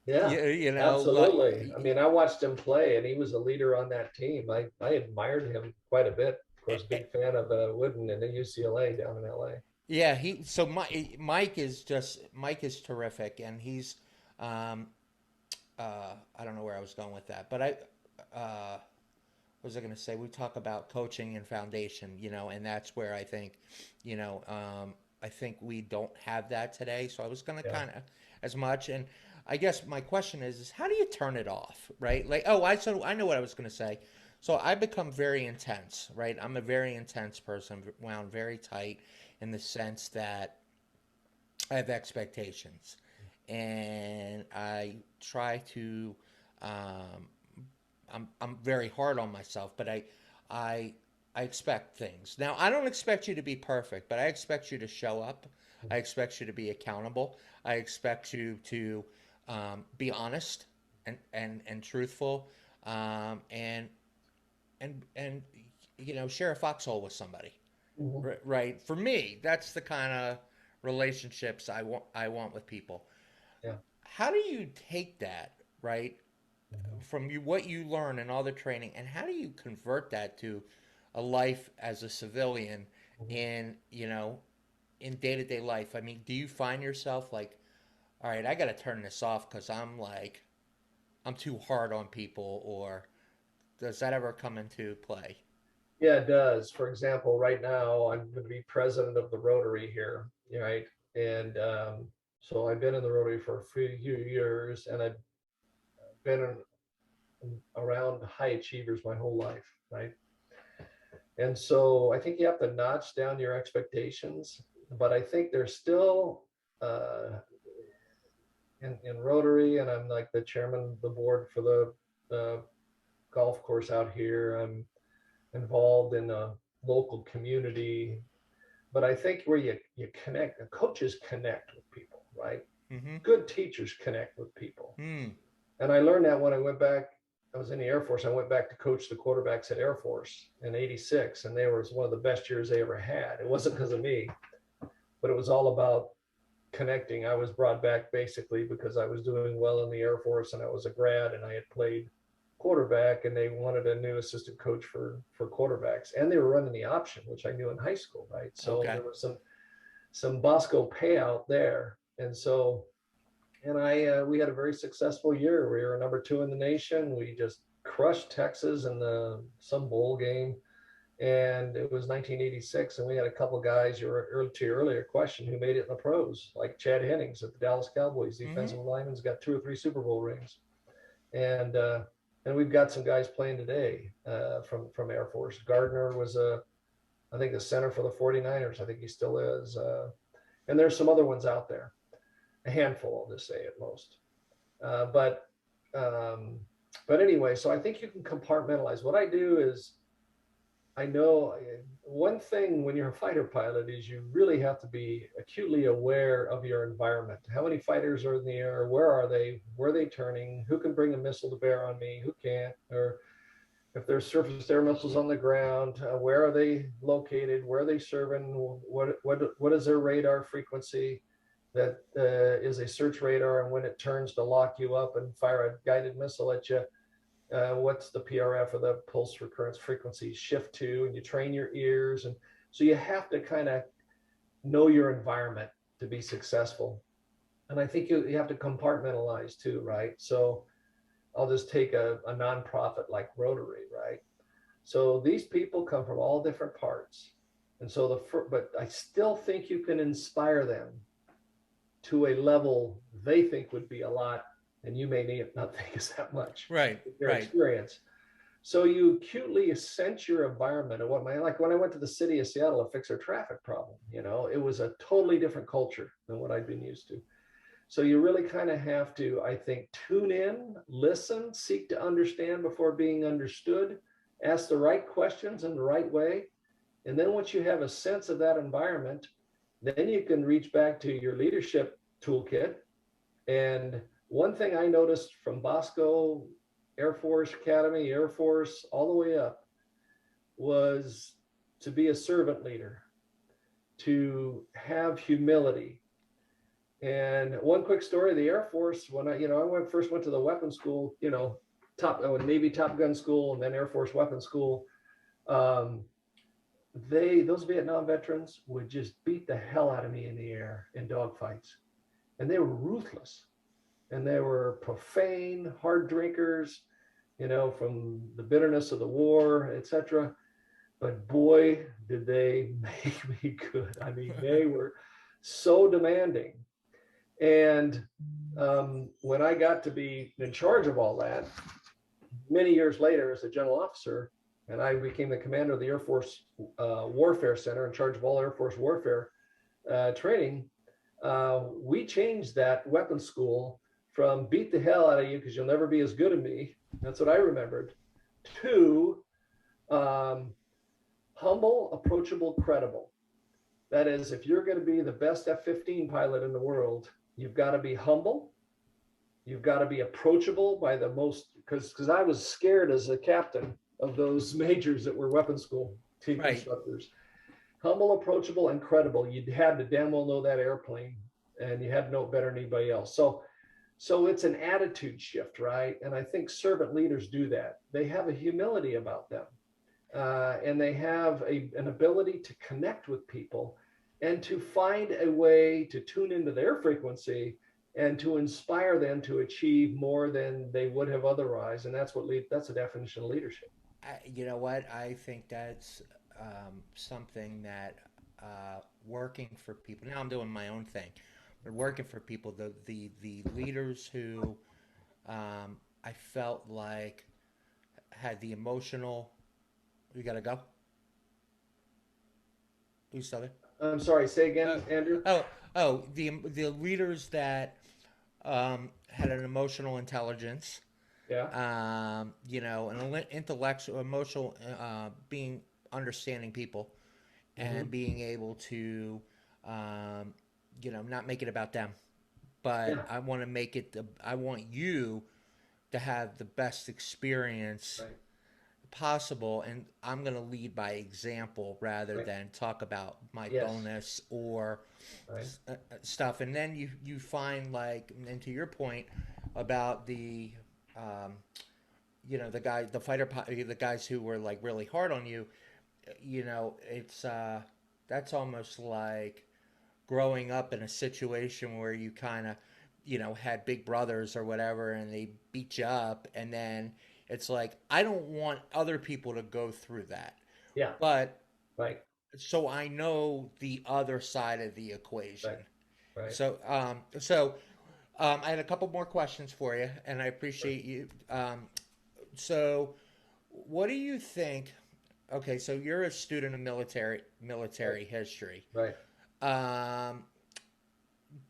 Yeah, You know, absolutely. I mean, I watched him play, and he was a leader on that team. I admired him quite a bit. Of course, big fan of Wooden and the UCLA down in LA. yeah, he so Mike is terrific, and he's um, I don't know where I was going with that, but what was I going to say? We talk about coaching and foundation, you know, and that's where I think, you know, I think we don't have that today. So I was going to Yeah. kind of as much, and I guess my question is how do you turn it off, right? Like, oh, I know what I was going to say. So I become very intense, right? I'm a very intense person, wound very tight in the sense that I have expectations, and I try to. Um, I'm very hard on myself, but I I expect things. Now I don't expect you to be perfect, but I expect you to show up. I expect you to be accountable. I expect you to be honest and truthful, and and you know, share a foxhole with somebody. Mhm. Right. For me, that's the kind of relationships I want with people. Yeah. How do you take that, right, Mhm. from you what you learn and all the training, and how do you convert that to a life as a civilian Mhm. in, you know, in day-to-day life? I mean, do you find yourself like, all right, I got to turn this off because I'm too hard on people, or does that ever come into play? Yeah, it does. For example, right now I'm going to be president of the Rotary here, right? And so I've been in the Rotary for a few years, and I've been around high achievers my whole life, right? And so I think you have to notch down your expectations, but I think there's still uh, in Rotary, and I'm like the chairman of the board for the golf course out here. I'm involved in a local community, but I think where you connect, the coaches connect with people, right? Mm-hmm. Good teachers connect with people, Hmm. and I learned that when I went back. I was in the Air Force. I went back to coach the quarterbacks at Air Force in '86, and they were one of the best years they ever had. It wasn't because of me, but it was all about connecting. I was brought back basically because I was doing well in the Air Force and I was a grad and I had played quarterback, and they wanted a new assistant coach for quarterbacks, and they were running the option, which I knew in high school, right? So Okay. there was some Bosco payout there, and so and I we had a very successful year. We were number 2 in the nation. We just crushed Texas in the some bowl game, and it was 1986, and we had a couple guys, to your earlier question, who made it in the pros, like Chad Hennings at the Dallas Cowboys. Mm-hmm. Defensive lineman's got 2 or 3 Super Bowl rings, and and we've got some guys playing today from Air Force. Gardner was I think the center for the 49ers. I think he still is. And there's some other ones out there, a handful, I'll just say at most. Uh, but um, but anyway, so I think you can compartmentalize. What I do is I know one thing when you're a fighter pilot is you really have to be acutely aware of your environment. How many fighters are in the air? Where are they? Where are they turning? Who can bring a missile to bear on me? Who can't? Or if there's surface air missiles on the ground, where are they located? Where are they serving? What is their radar frequency? That is a search radar, and when it turns to lock you up and fire a guided missile at you, what's the PRF or the pulse recurrence frequency shift to, and you train your ears. And so you have to kind of know your environment to be successful. And I think you have to compartmentalize too, right? So I'll just take a nonprofit like Rotary, right? So these people come from all different parts. And so but I still think you can inspire them to a level they think would be a lot, and you may not think is that much. Right. Their Right. experience. So you acutely sense your environment. And like when I went to the city of Seattle to fix their traffic problem, it was a totally different culture than what I'd been used to. So you really kind of have to, I think, tune in, listen, seek to understand before being understood, ask the right questions in the right way. And then once you have a sense of that environment, then you can reach back to your leadership toolkit. And one thing I noticed from Bosco, Air Force Academy, Air Force, all the way up, was to be a servant leader, to have humility. And one quick story: the Air Force, when I first went to the weapons school, Navy Top Gun school, and then Air Force weapons school, those Vietnam veterans would just beat the hell out of me in the air in dogfights, and they were ruthless, and they were profane, hard drinkers, from the bitterness of the war, etc. But boy, did they make me good. I mean, they were so demanding. And when I got to be in charge of all that, many years later as a general officer, and I became the commander of the Air Force Warfare Center, in charge of all Air Force warfare training, we changed that weapons school from beat the hell out of you because you'll never be as good as me, that's what I remembered, to humble, approachable, credible. That is, if you're going to be the best F-15 pilot in the world, you've got to be humble. You've got to be approachable by the most, because I was scared as a captain of those majors that were weapons school team Right. instructors. Humble, approachable, and credible. You had to damn well know that airplane, and you had to know it better than anybody else. So it's an attitude shift, right? And I think servant leaders do that. They have a humility about them, and they have an ability to connect with people and to find a way to tune into their frequency and to inspire them to achieve more than they would have otherwise. And that's that's the definition of leadership. You know what? I think that's something that working for people. Now I'm doing my own thing, but working for people, the leaders who I felt like had the emotional. You gotta go. You still there? I'm sorry, say again, Andrew. The leaders that had an emotional intelligence, Yeah. an intellectual, emotional, being understanding people, and being able to, not make it about them, but Yeah. I want to make it. I want you to have the best experience Right. possible, and I'm going to lead by example rather Right. than talk about my Yes. bonus or Right. stuff. And then you find, like, and to your point about the the guys who were like really hard on you, it's that's almost like growing up in a situation where you kind of had big brothers or whatever, and they beat you up, and then it's like, I don't want other people to go through that. Yeah. But Right. so I know the other side of the equation. Right. Right. So I had a couple more questions for you, and I appreciate you So what do you think? Okay, so you're a student of Right. military history. Right. Um,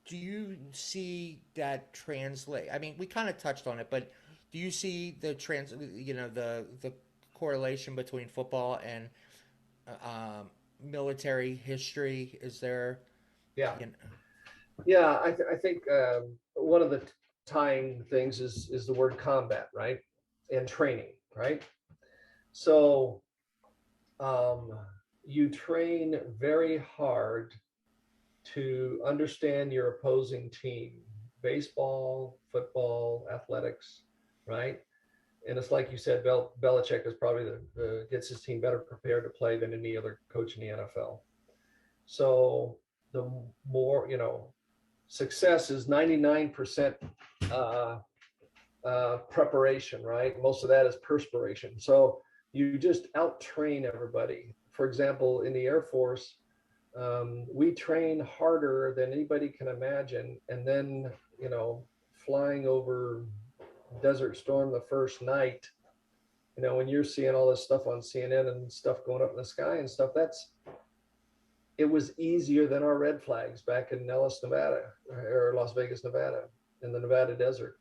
do you see that translate? I mean, we kind of touched on it, but do you see the correlation between football and military history? Is there, Yeah. you know, Yeah. I think one of the tying things is the word combat, right? And training, right? So um, you train very hard to understand your opposing team, baseball, football, athletics, right? And it's like you said, Belichick is probably the gets his team better prepared to play than any other coach in the NFL. So the more, success is 99% uh, preparation, right? Most of that is perspiration. So you just out train everybody. For example, in the Air Force, we train harder than anybody can imagine. And then, flying over Desert Storm the first night, when you're seeing all this stuff on CNN and stuff going up in the sky and stuff, it was easier than our red flags back in Nellis, Nevada, or Las Vegas, Nevada, in the Nevada desert,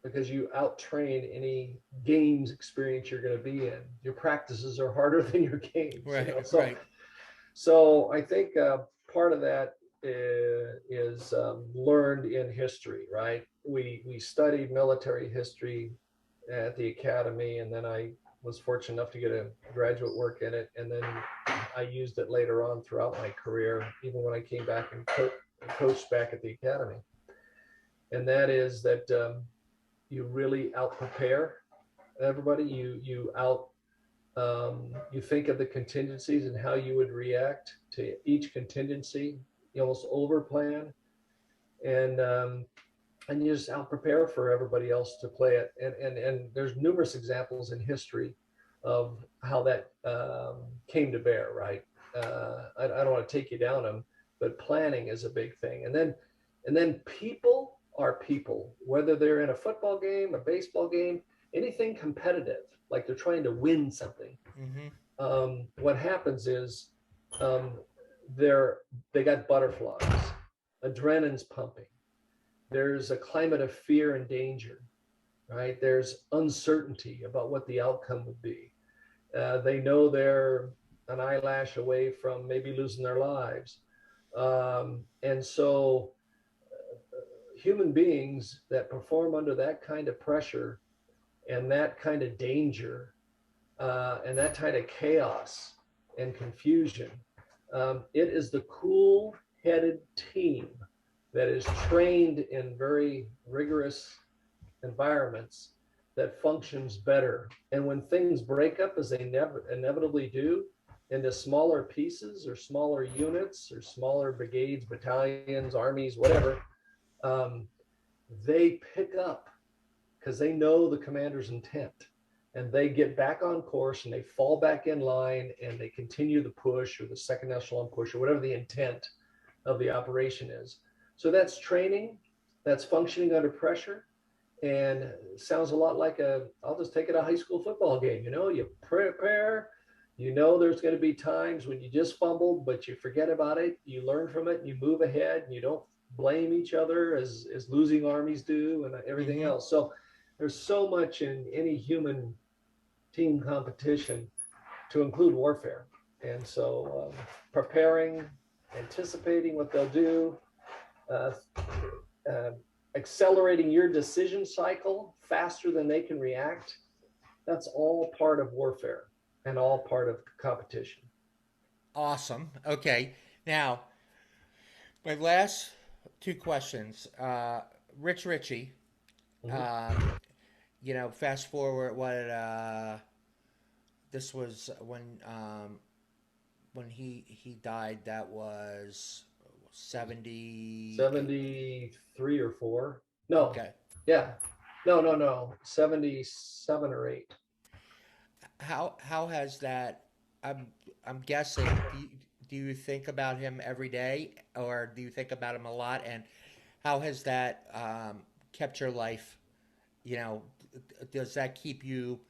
because you out train any games experience you're going to be in. Your practices are harder than your games, right, So, right. so I think part of that is learned in history, right? We studied military history at the academy, and then I was fortunate enough to get a graduate work in it, and then I used it later on throughout my career, even when I came back and coached back at the academy. And that is that you really out prepare everybody. You think of the contingencies and how you would react to each contingency. You almost over plan, and and you just out prepare for everybody else to play it. And there's numerous examples in history of how that came to bear. Right. I don't want to take you down them, but planning is a big thing. And then people are people, whether they're in a football game, a baseball game, anything competitive, like they're trying to win something. Mm-hmm. What happens is um, they're they got butterflies, adrenaline's pumping. There's a climate of fear and danger, right? There's uncertainty about what the outcome would be. They know they're an eyelash away from maybe losing their lives. And so human beings that perform under that kind of pressure and that kind of danger and that kind of chaos and confusion, it is the cool headed team that is trained in very rigorous environments that functions better. And when things break up, as they never inevitably do, into smaller pieces or smaller units or smaller brigades, battalions, armies, whatever, um, they pick up because they know the commander's intent, and they get back on course and they fall back in line and they continue the push or the second echelon push or whatever the intent of the operation is. So that's training, that's functioning under pressure, and sounds a lot like I'll just take it a high school football game. You prepare, there's going to be times when you just fumbled, but you forget about it. You learn from it and you move ahead, and you don't blame each other as losing armies do and everything Mm-hmm. else. So there's so much in any human team competition to include warfare. And so preparing, anticipating what they'll do, uh, uh, accelerating your decision cycle faster than they can react, that's all part of warfare and all part of competition. Awesome. Okay. Now, my last two questions. Rich Ritchie, Mhm. um, fast forward this was when he died. That was 70. 73 or 4. No, Okay. yeah. No. 77 or 8. How has that? I'm I'm guessing. Do you think about him every day, or do you think about him a lot? And how has that kept your life? You know, does that keep you?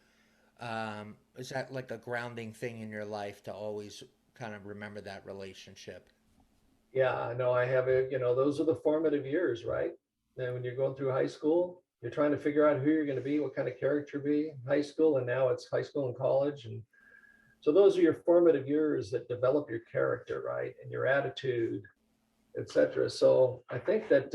Is that like a grounding thing in your life to always kind of remember that relationship? Yeah, no, I have it. Those are the formative years, right? And when you're going through high school, you're trying to figure out who you're going to be, what kind of character be in high school, and now it's high school and college, and so those are your formative years that develop your character, right, and your attitude, etc. So I think that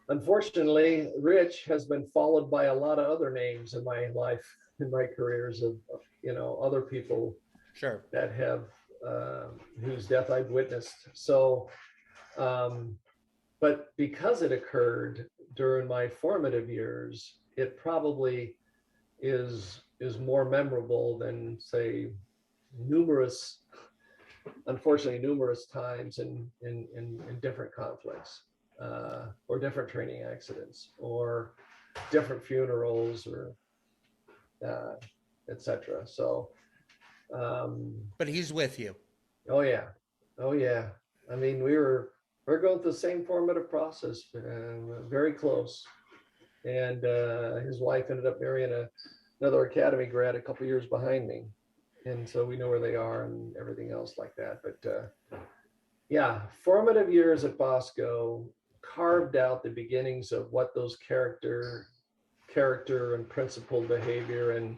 unfortunately, Rich has been followed by a lot of other names in my life, in my careers of other people Sure. that have whose death I've witnessed. So, um, but because it occurred during my formative years, it probably is more memorable than say numerous, unfortunately, numerous times in different conflicts, or different training accidents, or different funerals, or uh, etc. So, um, But he's with you. oh yeah, oh yeah. I mean, we're going through the same formative process, very close. And his wife ended up marrying another academy grad a couple years behind me, and so we know where they are and everything else like that. But yeah, formative years at Bosco carved out the beginnings of what those character and principled behavior, and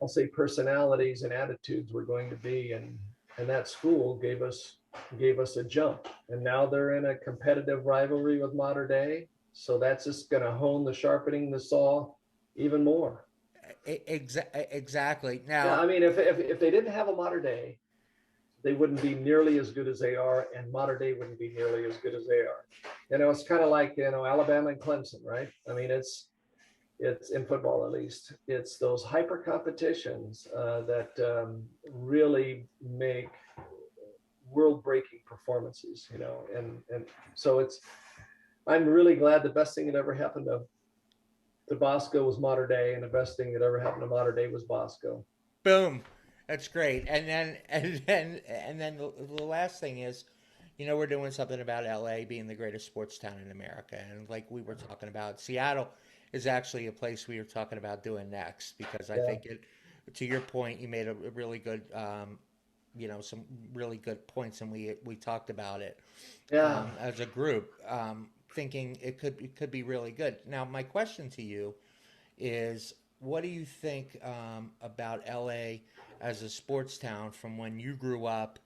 I'll say personalities and attitudes were going to be. And that school gave us a jump. And now they're in a competitive rivalry with Mater Dei. So that's just going to hone the sharpening the saw even more. Exactly. Yeah, Now, I mean, if they didn't have a Mater Dei, they wouldn't be nearly as good as they are, and Mater Dei wouldn't be nearly as good as they are. It's kind of like Alabama and Clemson, right? I mean, it's in football, at least it's those hyper competitions that really make world breaking performances, and so I'm really glad the best thing that ever happened to Bosco was Mater Dei, and the best thing that ever happened to Mater Dei was Bosco. boom. That's great. And then the last thing is, we're doing something about LA being the greatest sports town in America. And like we were talking about, Seattle is actually a place we were talking about doing next because I Yeah, think to your point, you made a really good, some really good points, and we talked about it yeah. as a group, thinking it could be really good. Now, my question to you is, what do you think about LA as a sports town from when you grew up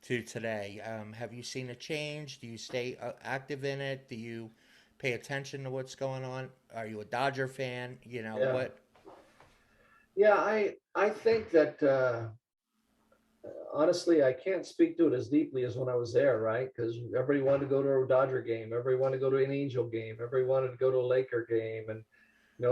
to today? Have you seen a change? Do you stay active in it? Do you pay attention to what's going on? Are you a Dodger fan? Yeah, What? yeah. I think that honestly, I can't speak to it as deeply as when I was there, right? Because everybody wanted to go to a Dodger game, everybody wanted to go to an Angel game, everybody wanted to go to a Laker game, and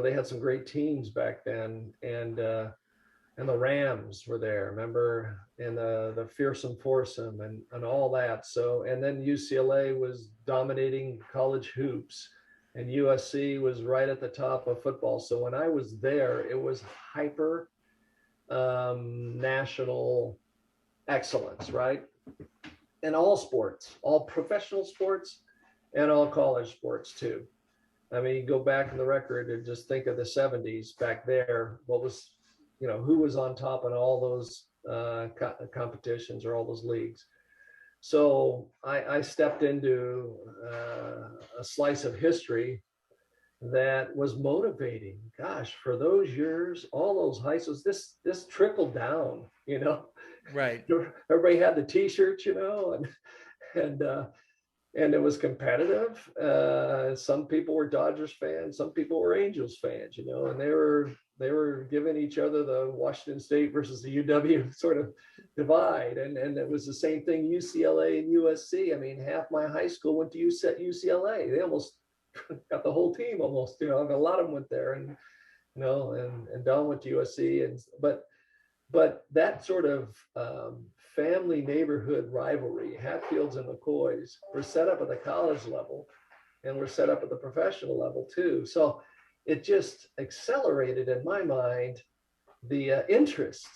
they had some great teams back then, and the Rams were there, remember, and the fearsome foursome, and all that. So, and then UCLA was dominating college hoops, and USC was right at the top of football. So when I was there, it was hyper national excellence, right? In all sports, all professional sports, and all college sports too. I mean, you go back in the record and just think of the 70s back there. What was, who was on top in all those competitions or all those leagues? So I stepped into a slice of history that was motivating. Gosh, for those years, all those high schools, this trickled down. Right. Everybody had the T-shirts, and and it was competitive. Some people were Dodgers fans, some people were Angels fans, and they were giving each other the Washington State versus the UW sort of divide, and it was the same thing UCLA and USC. I mean, half my high school went to UCLA. They almost got the whole team almost. A lot of them went there, and Don went to USC, and but that sort of family neighborhood rivalry, Hatfields and McCoys, were set up at the college level, and were set up at the professional level too. So it just accelerated in my mind the interest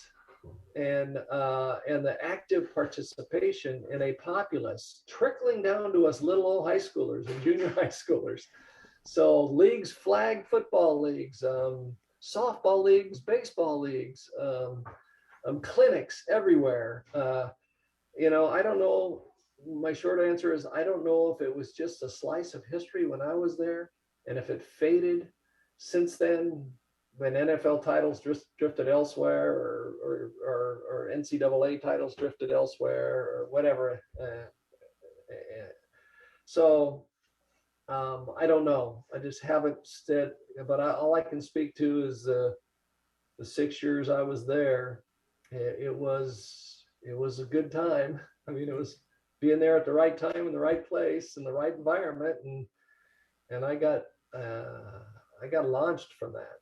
and the active participation in a populace trickling down to us little old high schoolers and junior high schoolers. So leagues, flag football leagues, softball leagues, baseball leagues, clinics everywhere. I don't know. My short answer is I don't know if it was just a slice of history when I was there, and if it faded since then, when NFL titles drifted elsewhere, or NCAA titles drifted elsewhere, or whatever. So I don't know. I just haven't said, but all I can speak to is the 6 years I was there. It was a good time. I mean, it was being there at the right time in the right place in the right environment, and I got launched from that.